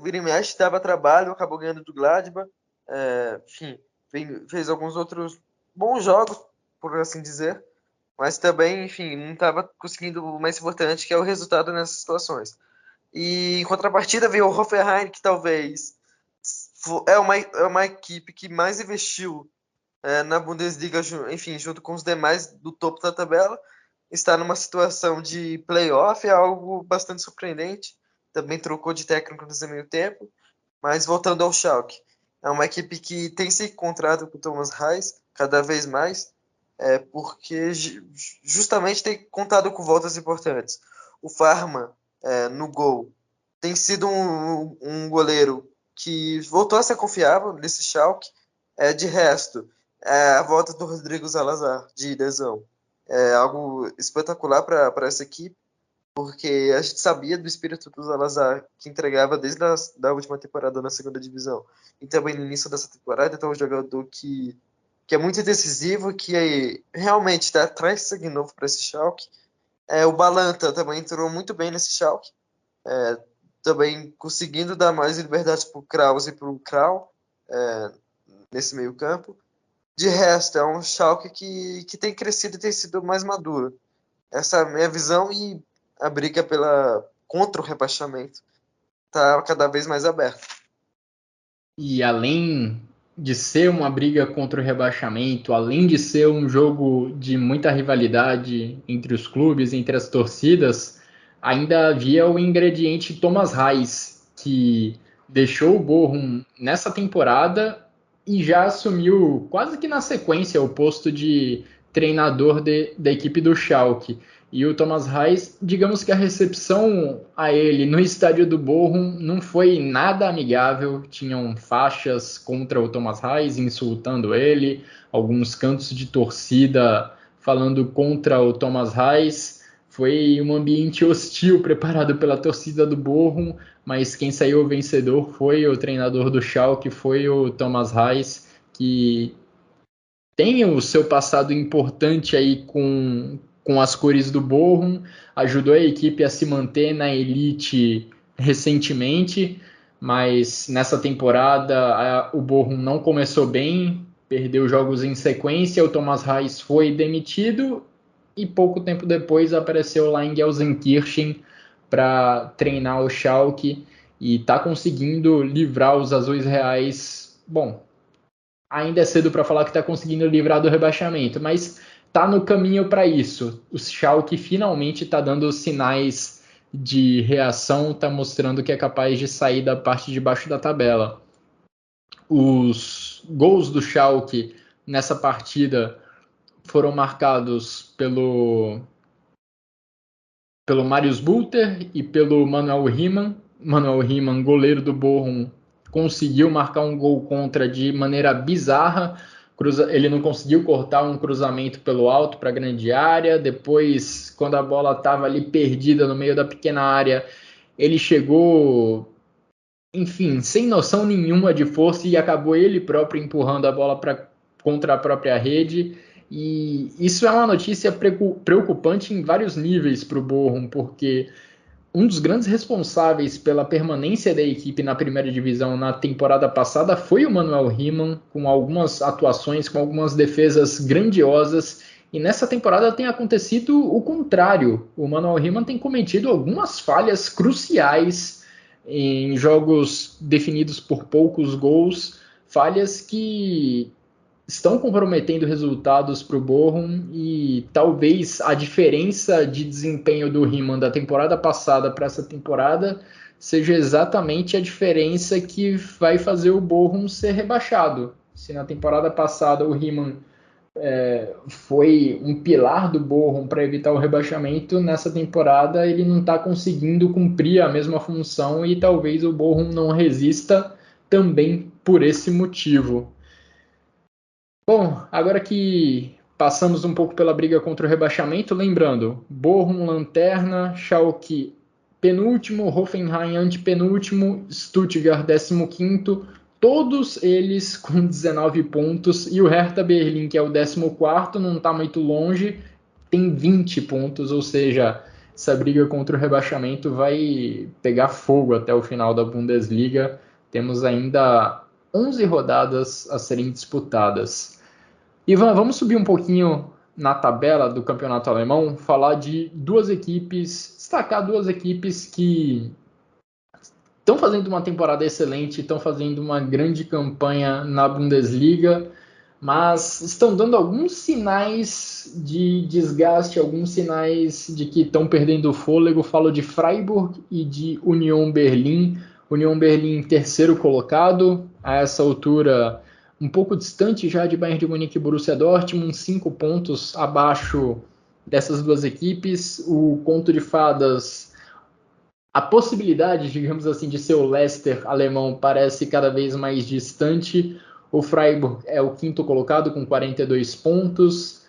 vira e mexe, dava trabalho, acabou ganhando do Gladbach, enfim, fez alguns outros bons jogos, por assim dizer, mas também, enfim, não estava conseguindo o mais importante, que é o resultado nessas situações. E em contrapartida veio o Hoffenheim, que talvez é uma equipe que mais investiu na Bundesliga, enfim, junto com os demais do topo da tabela, está numa situação de playoff, é algo bastante surpreendente. Também trocou de técnico nesse meio tempo, mas voltando ao Schalke, é uma equipe que tem se encontrado com o Thomas Reis cada vez mais, porque justamente tem contado com voltas importantes. O Farman, no gol, tem sido um goleiro que voltou a ser confiável nesse Schalke. De resto, a volta do Rodrigo Salazar de lesão é algo espetacular para essa equipe, porque a gente sabia do espírito do Salazar, que entregava desde a da última temporada na segunda divisão e também no início dessa temporada. Então, é um jogador que é muito decisivo, que realmente traz sangue novo para esse Schalke. O Balanta também entrou muito bem nesse Schalke, também conseguindo dar mais liberdade para o Kraus e para o Krau nesse meio campo. De resto, é um Schalke que tem crescido e tem sido mais maduro. Essa é a minha visão, e a briga contra o rebaixamento está cada vez mais aberta. E além de ser uma briga contra o rebaixamento, além de ser um jogo de muita rivalidade entre os clubes, entre as torcidas, ainda havia o ingrediente Thomas Reis, que deixou o Bochum nessa temporada e já assumiu quase que na sequência o posto de treinador da equipe do Schalke. E o Thomas Reis, digamos que a recepção a ele no estádio do Bochum não foi nada amigável. Tinham faixas contra o Thomas Reis, insultando ele, alguns cantos de torcida falando contra o Thomas Reis. Foi um ambiente hostil preparado pela torcida do Bochum, mas quem saiu vencedor foi o treinador do Schalke, foi o Thomas Reis, que tem o seu passado importante aí com as cores do Bochum, ajudou a equipe a se manter na elite recentemente, mas nessa temporada o Bochum não começou bem, perdeu jogos em sequência, o Thomas Reis foi demitido e pouco tempo depois apareceu lá em Gelsenkirchen para treinar o Schalke e está conseguindo livrar os azuis reais. Bom, ainda é cedo para falar que está conseguindo livrar do rebaixamento, mas está no caminho para isso. O Schalke finalmente está dando sinais de reação, está mostrando que é capaz de sair da parte de baixo da tabela. Os gols do Schalke nessa partida foram marcados pelo Marius Bülter e pelo Manuel Riemann. Manuel Riemann, goleiro do Bochum, conseguiu marcar um gol contra de maneira bizarra. Ele não conseguiu cortar um cruzamento pelo alto para a grande área. Depois, quando a bola estava ali perdida no meio da pequena área, ele chegou, enfim, sem noção nenhuma de força e acabou ele próprio empurrando a bola contra a própria rede. E isso é uma notícia preocupante em vários níveis para o Bochum, porque um dos grandes responsáveis pela permanência da equipe na primeira divisão na temporada passada foi o Manuel Riemann, com algumas atuações, com algumas defesas grandiosas. E nessa temporada tem acontecido o contrário. O Manuel Riemann tem cometido algumas falhas cruciais em jogos definidos por poucos gols, falhas que estão comprometendo resultados para o Bochum, e talvez a diferença de desempenho do Riemann da temporada passada para essa temporada seja exatamente a diferença que vai fazer o Bochum ser rebaixado. Se na temporada passada o Riemann foi um pilar do Bochum para evitar o rebaixamento, nessa temporada ele não está conseguindo cumprir a mesma função e talvez o Bochum não resista também por esse motivo. Bom, agora que passamos um pouco pela briga contra o rebaixamento, lembrando, Bochum lanterna, Schalke penúltimo, Hoffenheim antepenúltimo, Stuttgart 15º, todos eles com 19 pontos, e o Hertha Berlim, que é o 14º, não está muito longe, tem 20 pontos, ou seja, essa briga contra o rebaixamento vai pegar fogo até o final da Bundesliga. Temos ainda 11 rodadas a serem disputadas. Ivan, vamos subir um pouquinho na tabela do campeonato alemão, falar de duas equipes, destacar duas equipes que estão fazendo uma temporada excelente, estão fazendo uma grande campanha na Bundesliga, mas estão dando alguns sinais de desgaste, alguns sinais de que estão perdendo o fôlego. Falo de Freiburg e de Union Berlin. Union Berlin terceiro colocado, a essa altura um pouco distante já de Bayern de Munique e Borussia Dortmund, 5 pontos abaixo dessas duas equipes. O conto de fadas, a possibilidade, digamos assim, de ser o Leicester alemão parece cada vez mais distante. O Freiburg é o quinto colocado com 42 pontos.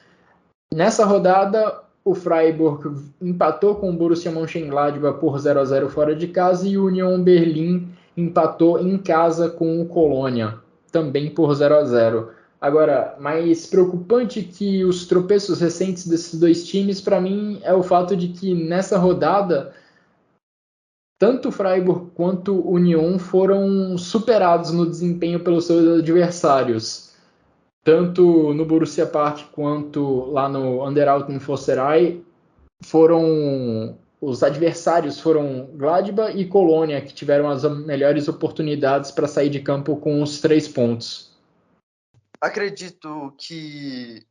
Nessa rodada, o Freiburg empatou com o Borussia Mönchengladbach por 0-0 fora de casa, e o Union Berlin empatou em casa com o Colônia, também por 0-0. Agora, mais preocupante que os tropeços recentes desses dois times, para mim, é o fato de que nessa rodada tanto o Freiburg quanto o Union foram superados no desempenho pelos seus adversários. Tanto no Borussia Park quanto lá no Underalten Fosserai, os adversários foram Gladbach e Colônia, que tiveram as melhores oportunidades para sair de campo com os 3 pontos. Acredito que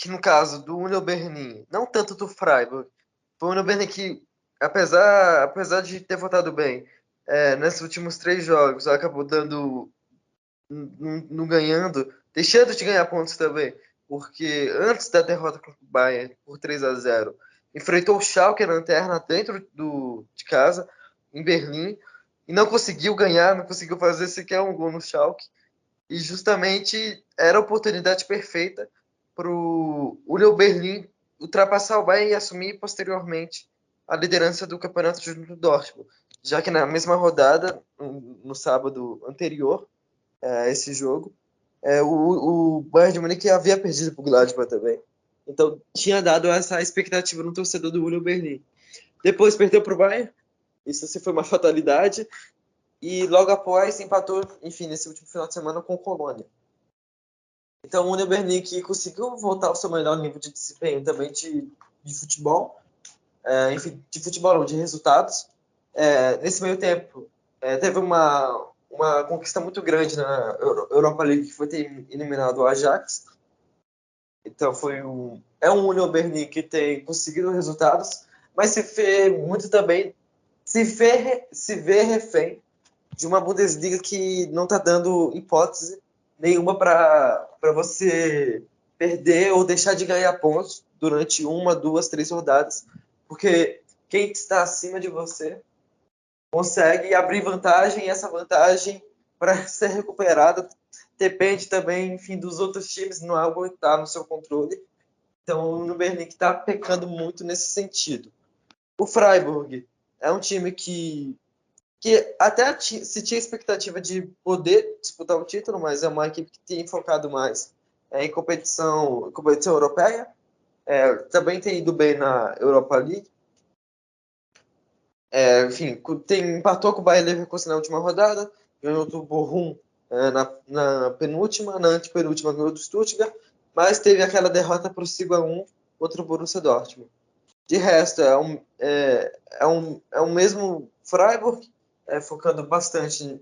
no caso do Union Berlin, não tanto do Freiburg, foi o Union Berlin que, apesar de ter votado bem nesses últimos 3 jogos, acabou não ganhando, deixando de ganhar pontos também, porque antes da derrota contra o Bayern por 3-0, enfrentou o Schalke na lanterna dentro de casa, em Berlim, e não conseguiu ganhar, não conseguiu fazer sequer um gol no Schalke. E justamente era a oportunidade perfeita para o Union Berlin ultrapassar o Bayern e assumir posteriormente a liderança do campeonato junto do Dortmund. Já que na mesma rodada, no sábado anterior a esse jogo, o Bayern de Munique havia perdido para o Gladbach também. Então tinha dado essa expectativa no torcedor do Union Berlin. Depois perdeu para o Bayern, isso assim, foi uma fatalidade. E logo após empatou, enfim, nesse último final de semana com o Colônia. Então o Union Berlin que conseguiu voltar ao seu melhor nível de desempenho também de futebol, enfim, de futebol não, de resultados. Nesse meio tempo, teve uma conquista muito grande na Europa League, que foi ter eliminado o Ajax. Então é um Union Berlin que tem conseguido resultados, mas se vê muito também, se vê refém de uma Bundesliga que não está dando hipótese nenhuma para você perder ou deixar de ganhar pontos durante 1, 2, 3 rodadas, porque quem está acima de você consegue abrir vantagem, e essa vantagem, para ser recuperada, depende também, enfim, dos outros times, não é algo que está no seu controle. Então, o Berlim está pecando muito nesse sentido. O Freiburg é um time que até se tinha expectativa de poder disputar o título, mas é uma equipe que tem focado mais em competição europeia. Também tem ido bem na Europa League. Enfim, empatou com o Bayer Leverkusen na última rodada, ganhou do Bochum na penúltima, na antepenúltima ganhou do Stuttgart, mas teve aquela derrota por 5-1 contra o Borussia Dortmund. De resto, é um mesmo Freiburg, focando bastante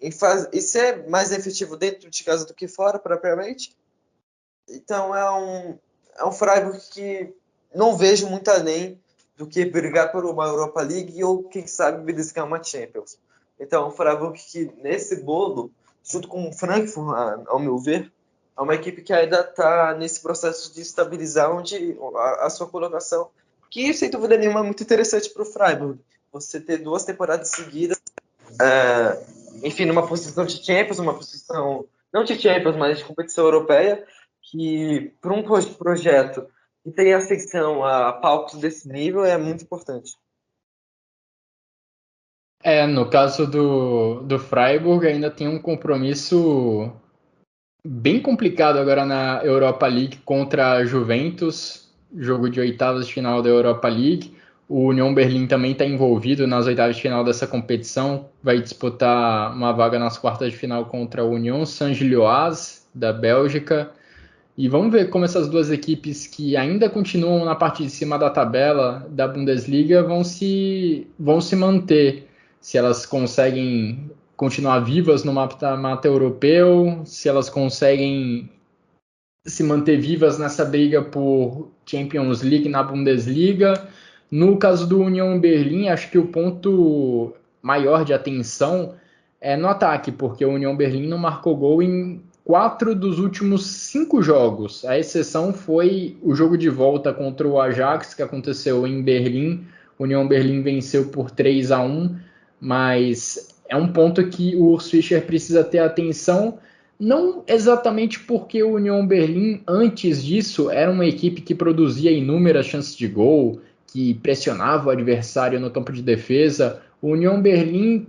em ser mais efetivo dentro de casa do que fora, propriamente. Então, é um Freiburg que não vejo muito além do que brigar por uma Europa League ou, quem sabe, beliscar uma Champions. Então, o Freiburg que, nesse bolo, junto com o Frankfurt, ao meu ver, é uma equipe que ainda está nesse processo de estabilizar a sua colocação, que, sem dúvida nenhuma, é muito interessante para o Freiburg. Você ter 2 temporadas seguidas, enfim, numa posição de Champions, uma posição, não de Champions, mas de competição europeia, que para um projeto que tem ascensão a palcos desse nível é muito importante. No caso do Freiburg, ainda tem um compromisso bem complicado agora na Europa League contra a Juventus, jogo de oitavas de final da Europa League. O Union Berlin também está envolvido nas oitavas de final dessa competição, vai disputar uma vaga nas quartas de final contra a Union Saint-Gilloise, da Bélgica. E vamos ver como essas 2 equipes que ainda continuam na parte de cima da tabela da Bundesliga vão se manter. Se elas conseguem continuar vivas no mata-mata europeu, se elas conseguem se manter vivas nessa briga por Champions League na Bundesliga. No caso do Union Berlin, acho que o ponto maior de atenção é no ataque, porque o Union Berlin não marcou gol em 4 dos últimos 5 jogos. A exceção foi o jogo de volta contra o Ajax, que aconteceu em Berlim. O Union Berlin venceu por 3-1, mas é um ponto que o Urs Fischer precisa ter atenção, não exatamente porque o Union Berlin, antes disso, era uma equipe que produzia inúmeras chances de gol, que pressionava o adversário no campo de defesa. O Union Berlin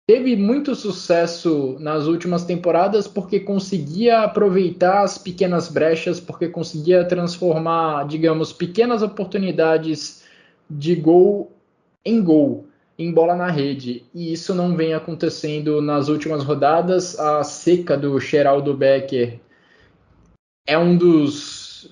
teve muito sucesso nas últimas temporadas porque conseguia aproveitar as pequenas brechas, porque conseguia transformar, digamos, pequenas oportunidades de gol em gol. em bola na rede, e isso não vem acontecendo nas últimas rodadas. A seca do Geraldo Becker é um dos...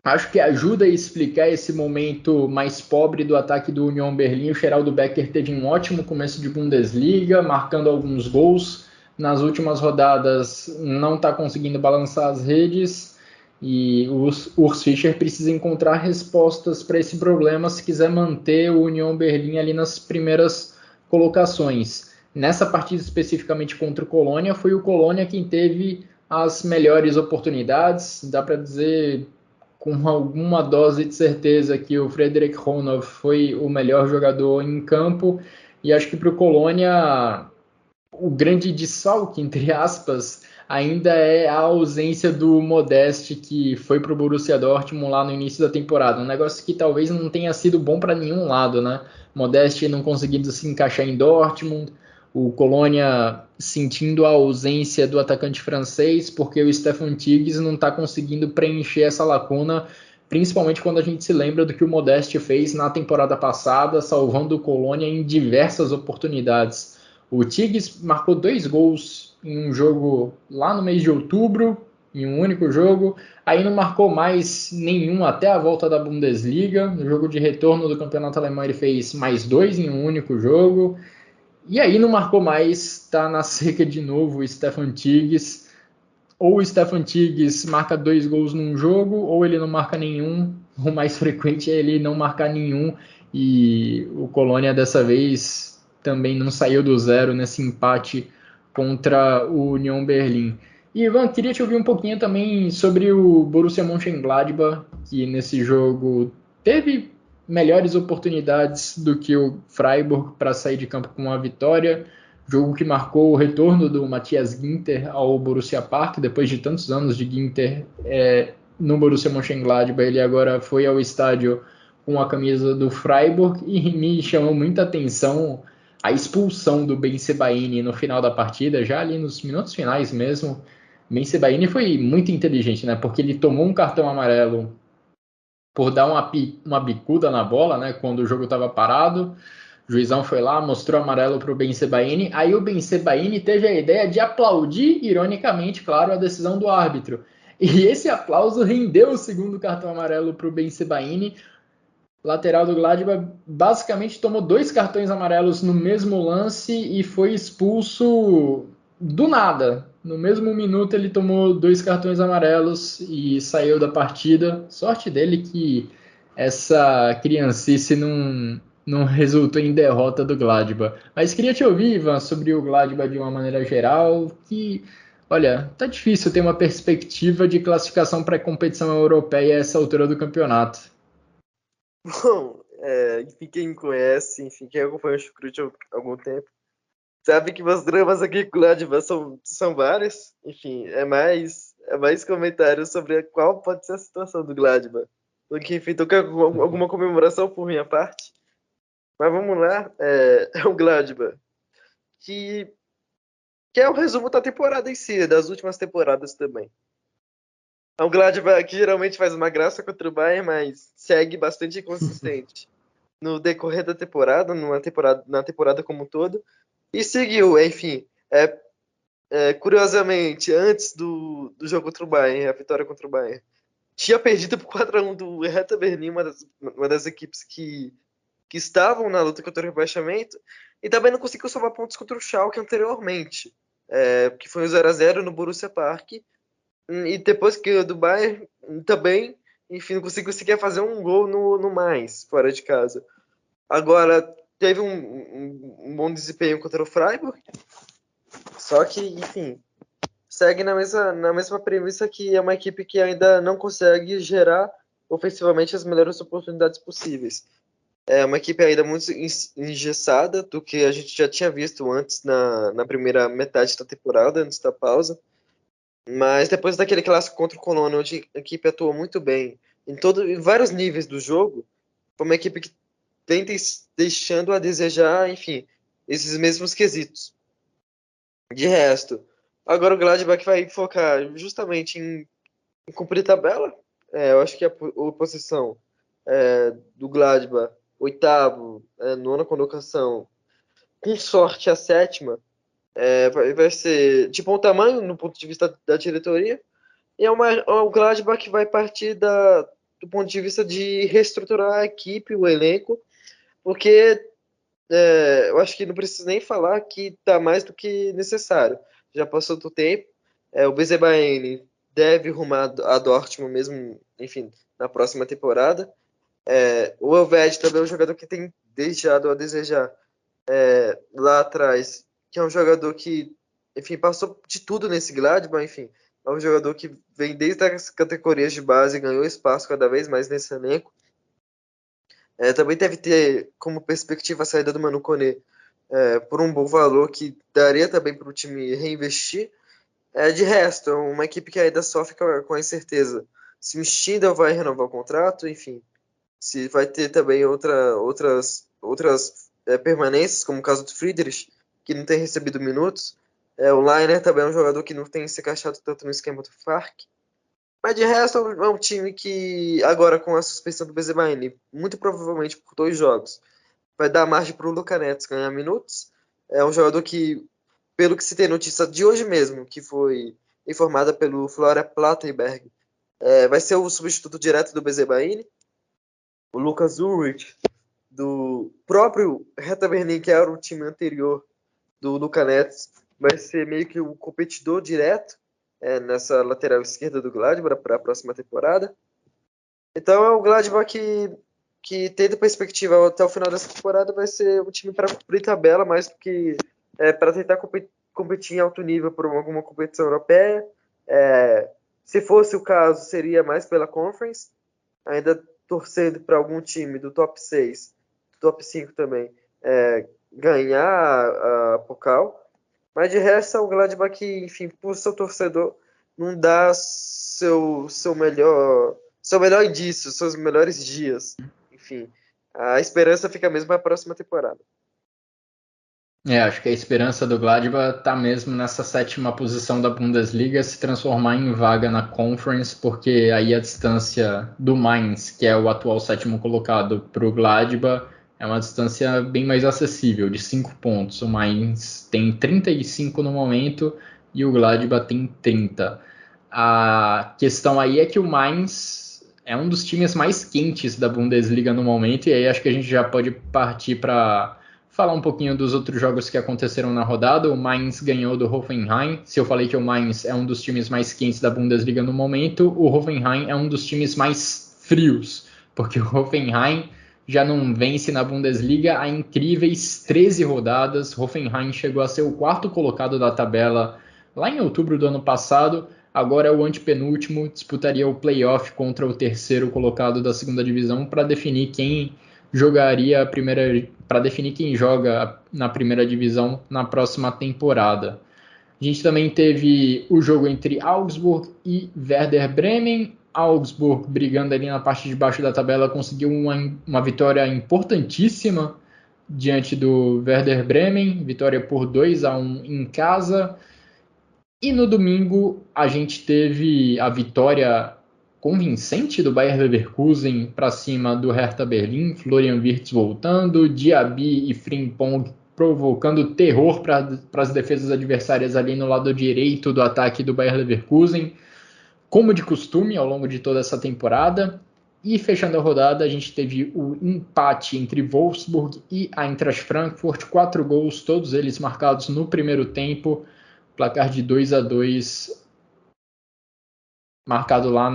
Acho que ajuda a explicar esse momento mais pobre do ataque do Union Berlim. O Geraldo Becker teve um ótimo começo de Bundesliga, marcando alguns gols. Nas últimas rodadas não está conseguindo balançar as redes, e o Urs Fischer precisa encontrar respostas para esse problema se quiser manter o Union Berlim ali nas primeiras colocações. Nessa partida especificamente contra o Colônia, foi o Colônia quem teve as melhores oportunidades. Dá para dizer com alguma dose de certeza que o Frederic Ronov foi o melhor jogador em campo, e acho que para o Colônia o grande desfalque, entre aspas, ainda é a ausência do Modeste, que foi para o Borussia Dortmund lá no início da temporada. Um negócio que talvez não tenha sido bom para nenhum lado, né? Modeste não conseguindo se encaixar em Dortmund, o Colônia sentindo a ausência do atacante francês, porque o Stefan Tigges não está conseguindo preencher essa lacuna, principalmente quando a gente se lembra do que o Modeste fez na temporada passada, salvando o Colônia em diversas oportunidades. O Tigges marcou 2 gols em um jogo lá no mês de outubro, em um único jogo. Aí não marcou mais nenhum até a volta da Bundesliga. No jogo de retorno do campeonato alemão ele fez mais 2 em um único jogo. E aí não marcou mais, está na seca de novo o Stefan Tigges. Ou o Stefan Tigges marca 2 gols num jogo, ou ele não marca nenhum. O mais frequente é ele não marcar nenhum. E o Colônia dessa vez também não saiu do zero nesse empate contra o Union Berlim. E Ivan, queria te ouvir um pouquinho também sobre o Borussia Mönchengladbach, que nesse jogo teve melhores oportunidades do que o Freiburg para sair de campo com uma vitória. Jogo que marcou o retorno do Matthias Ginter ao Borussia Park, depois de tantos anos de Ginter no Borussia Mönchengladbach. Ele agora foi ao estádio com a camisa do Freiburg, e me chamou muita atenção a expulsão do Ben Sebaini no final da partida, já ali nos minutos finais mesmo. Ben Sebaini foi muito inteligente, né? Porque ele tomou um cartão amarelo por dar uma bicuda na bola, né? Quando o jogo estava parado. O juizão foi lá, mostrou amarelo para o Ben Sebaini. Aí o Ben Sebaini teve a ideia de aplaudir, ironicamente, claro, a decisão do árbitro. E esse aplauso rendeu o segundo cartão amarelo para o Ben Sebaini. Lateral do Gladbach basicamente tomou 2 cartões amarelos no mesmo lance e foi expulso do nada. No mesmo minuto ele tomou 2 cartões amarelos e saiu da partida. Sorte dele que essa criancice não resultou em derrota do Gladbach. Mas queria te ouvir, Ivan, sobre o Gladbach de uma maneira geral, que, olha, tá difícil ter uma perspectiva de classificação para a competição europeia a essa altura do campeonato. Bom, enfim, quem me conhece, enfim, quem acompanha o Chucrute há algum tempo, sabe que meus dramas aqui com o Gladbach são vários. Enfim, é mais comentários sobre qual pode ser a situação do Gladbach do que, enfim, tocar alguma comemoração por minha parte. Mas vamos lá, é o Gladbach, que é o resumo da temporada em si, das últimas temporadas também. É um Gladbach que geralmente faz uma graça contra o Bayern, mas segue bastante inconsistente no decorrer da temporada, na temporada como um todo. E seguiu, enfim, curiosamente, antes do jogo contra o Bayern, a vitória contra o Bayern, tinha perdido por 4-1 do Hertha Berlim, uma das equipes que estavam na luta contra o rebaixamento, e também não conseguiu somar pontos contra o Schalke anteriormente, que foi o 0-0 no Borussia Park. E depois que do Bayern também, enfim, não conseguiu sequer fazer um gol no mais, fora de casa. Agora, teve um bom desempenho contra o Freiburg, só que, enfim, segue na mesma premissa, que é uma equipe que ainda não consegue gerar ofensivamente as melhores oportunidades possíveis. É uma equipe ainda muito engessada do que a gente já tinha visto antes na primeira metade da temporada, antes da pausa. Mas depois daquele clássico contra o Colônia, onde a equipe atuou muito bem em vários níveis do jogo, foi uma equipe que vem deixando a desejar, enfim, esses mesmos quesitos. De resto, agora o Gladbach vai focar justamente em cumprir tabela. Eu acho que a posição do Gladbach oitavo, nona colocação, com sorte a sétima, vai ser de bom tamanho no ponto de vista da diretoria, e o Gladbach que vai partir do ponto de vista de reestruturar a equipe, o elenco, porque eu acho que não preciso nem falar que está mais do que necessário. Já passou do tempo, o Bezebaini deve rumar a Dortmund mesmo, enfim, na próxima temporada. O Elvedi também é um jogador que tem deixado a desejar lá atrás, que é um jogador que, enfim, passou de tudo nesse Gladbach, enfim, é um jogador que vem desde as categorias de base, ganhou espaço cada vez mais nesse elenco. Também deve ter como perspectiva a saída do Manu Koné por um bom valor que daria também para o time reinvestir. De resto, é uma equipe que ainda sofre com a incerteza se o Stindl vai renovar o contrato, enfim, se vai ter também outras permanências, como o caso do Friedrich, que não tem recebido minutos. O Lainer também é um jogador que não tem se encaixado tanto no esquema do Fark. Mas de resto, é um time que, agora com a suspensão do Bezebaini, muito provavelmente por 2 jogos, vai dar margem para o Luca Netz ganhar minutos. É um jogador que, pelo que se tem notícia de hoje mesmo, que foi informada pelo Flora Plattenberg, vai ser o substituto direto do Bezebaini. O Lucas Ulrich, do próprio Hertha Berlin, que era o time anterior do Luca Netz, vai ser meio que o competidor direto nessa lateral esquerda do Gladbach para a próxima temporada. Então é o Gladbach que tendo perspectiva até o final dessa temporada vai ser um time para cumprir tabela, mais do que para tentar competir em alto nível por alguma competição europeia. Se fosse o caso, seria mais pela Conference, ainda torcendo para algum time do top 6, do top 5 também, ganhar a Pokal. Mas de resto, o Gladbach, enfim, por seu torcedor, não dá seu melhor indício, seus melhores dias. Enfim, a esperança fica mesmo para a próxima temporada. Acho que a esperança do Gladbach está mesmo nessa 7ª posição da Bundesliga se transformar em vaga na Conference, porque aí a distância do Mainz, que é o atual 7º colocado, para o Gladbach, é uma distância bem mais acessível, de 5 pontos. O Mainz tem 35 no momento e o Gladbach tem 30. A questão aí é que o Mainz é um dos times mais quentes da Bundesliga no momento, e aí acho que a gente já pode partir para falar um pouquinho dos outros jogos que aconteceram na rodada. O Mainz ganhou do Hoffenheim. Se eu falei que o Mainz é um dos times mais quentes da Bundesliga no momento, o Hoffenheim é um dos times mais frios, porque o Hoffenheim já não vence na Bundesliga há incríveis 13 rodadas. Hoffenheim chegou a ser o 4º colocado da tabela lá em outubro do ano passado. Agora é o antepenúltimo, disputaria o playoff contra o 3º colocado da 2ª divisão para definir quem jogaria para definir quem joga na 1ª divisão na próxima temporada. A gente também teve o jogo entre Augsburg e Werder Bremen. Augsburg, brigando ali na parte de baixo da tabela, conseguiu uma vitória importantíssima diante do Werder Bremen, vitória por 2-1 em casa. E no domingo a gente teve a vitória convincente do Bayer Leverkusen para cima do Hertha Berlim, Florian Wirtz voltando, Diaby e Frimpong provocando terror para as defesas adversárias ali no lado direito do ataque do Bayer Leverkusen, como de costume ao longo de toda essa temporada. E fechando a rodada, a gente teve o empate entre Wolfsburg e Eintracht Frankfurt, 4 gols, todos eles marcados no primeiro tempo, placar de 2-2, marcado lá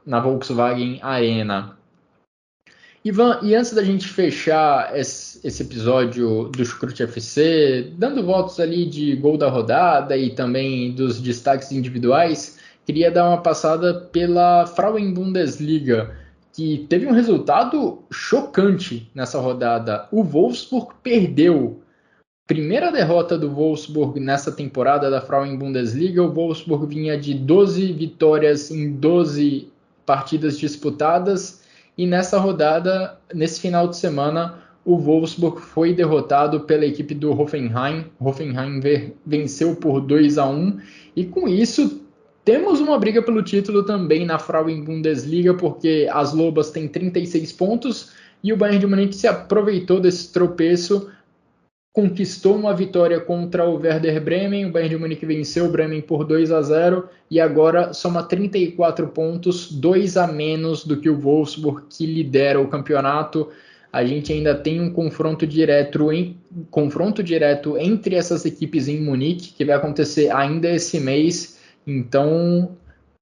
na Volkswagen Arena. Ivan, e antes da gente fechar esse episódio do Chucrute FC, dando votos ali de gol da rodada e também dos destaques individuais, queria dar uma passada pela Frauen Bundesliga, que teve um resultado chocante nessa rodada. O Wolfsburg perdeu. Primeira derrota do Wolfsburg nessa temporada da Frauen Bundesliga. O Wolfsburg vinha de 12 vitórias em 12 partidas disputadas. E nessa rodada, nesse final de semana, o Wolfsburg foi derrotado pela equipe do Hoffenheim. Hoffenheim venceu por 2-1 e com isso Temos uma briga pelo título também na Frauen-Bundesliga, porque as Lobas têm 36 pontos e o Bayern de Munique se aproveitou desse tropeço, conquistou uma vitória contra o Werder Bremen. O Bayern de Munique venceu o Bremen por 2-0 e agora soma 34 pontos, 2 a menos do que o Wolfsburg, que lidera o campeonato. A gente ainda tem um confronto direto entre essas equipes em Munique, que vai acontecer ainda esse mês. Então,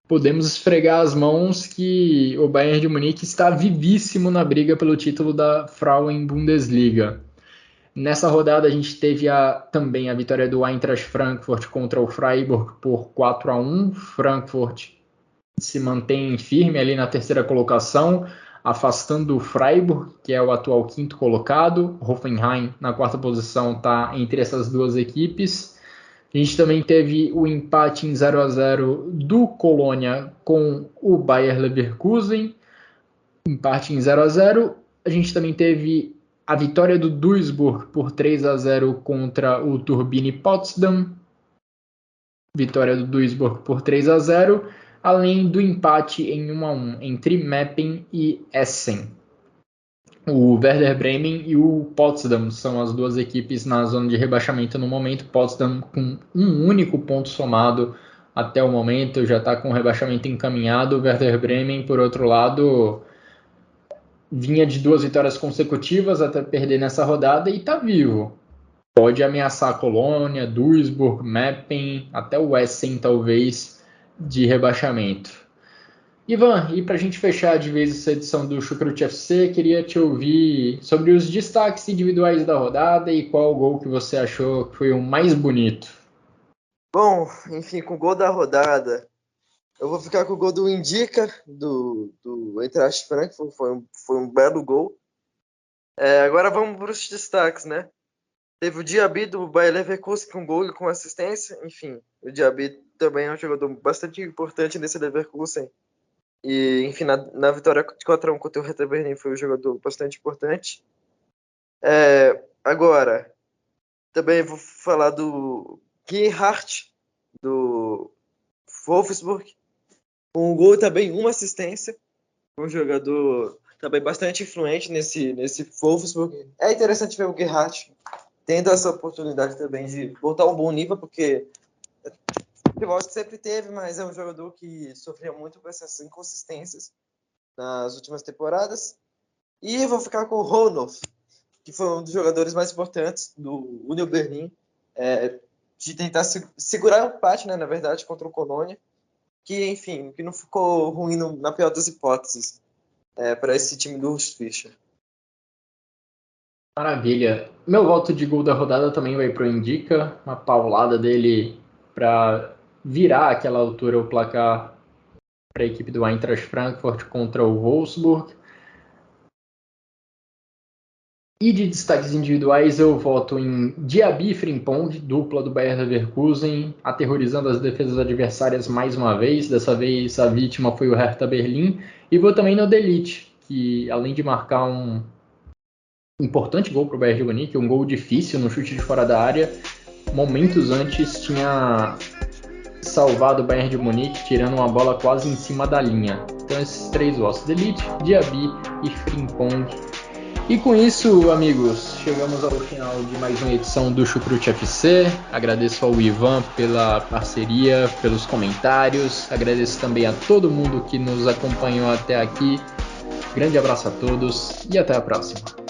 podemos esfregar as mãos que o Bayern de Munique está vivíssimo na briga pelo título da Frauen-Bundesliga. Nessa rodada a gente teve também a vitória do Eintracht Frankfurt contra o Freiburg por 4-1. Frankfurt se mantém firme ali na terceira colocação, afastando o Freiburg, que é o atual quinto colocado. Hoffenheim, na quarta posição, está entre essas duas equipes. A gente também teve o empate em 0-0 do Colônia com o Bayer Leverkusen. Empate em 0-0. A gente também teve a vitória do Duisburg por 3-0 contra o Turbine Potsdam. Vitória do Duisburg por 3-0. Além do empate em 1-1 entre Meppen e Essen. O Werder Bremen e o Potsdam são as duas equipes na zona de rebaixamento no momento. Potsdam com um único ponto somado até o momento, já está com o rebaixamento encaminhado. O Werder Bremen, por outro lado, vinha de 2 vitórias consecutivas até perder nessa rodada e está vivo. Pode ameaçar a Colônia, Duisburg, Meppen, até o Essen talvez, de rebaixamento. Ivan, e para a gente fechar de vez essa edição do Chucrute FC, queria te ouvir sobre os destaques individuais da rodada e qual gol que você achou que foi o mais bonito. Bom, enfim, com o gol da rodada, eu vou ficar com o gol do Indica, do Eintracht Frankfurt, foi um belo gol. Agora vamos para os destaques, né? Teve o Diaby do Bayer Leverkusen com gol e com assistência. Enfim, o Diaby também é um jogador bastante importante nesse Leverkusen. E, enfim, na vitória de 4-1 contra o Hertha Berlim foi um jogador bastante importante. Agora, também vou falar do Gerhardt, do Wolfsburg, com um gol e também uma assistência. Um jogador também bastante influente nesse Wolfsburg. É interessante ver o Gerhardt tendo essa oportunidade também de voltar a um bom nível, porque futebol sempre teve, mas é um jogador que sofria muito com essas inconsistências nas últimas temporadas. E vou ficar com o Ronolf, que foi um dos jogadores mais importantes do Union Berlin, de tentar segurar o empate, né, na verdade, contra o Colônia, que, enfim, que não ficou ruim na pior das hipóteses para esse time do Urs Fischer. Maravilha. Meu voto de gol da rodada também vai para o Indica, uma paulada dele para virar aquela altura o placar para a equipe do Eintracht Frankfurt contra o Wolfsburg. E de destaques individuais eu voto em Diaby e Frimpong, dupla do Bayer Leverkusen, aterrorizando as defesas adversárias mais uma vez. Dessa vez a vítima foi o Hertha Berlim. E vou também no De Ligt, que além de marcar um importante gol para o Bayern de Munique, um gol difícil no chute de fora da área, momentos antes tinha salvado o Bayern de Munique tirando uma bola quase em cima da linha. Então esses 3 votos, De Ligt, Diaby e Frimpong. E com isso, amigos, chegamos ao final de mais uma edição do Chucrute FC. Agradeço ao Ivan pela parceria, pelos comentários. Agradeço também a todo mundo que nos acompanhou até aqui. Grande abraço a todos e até a próxima.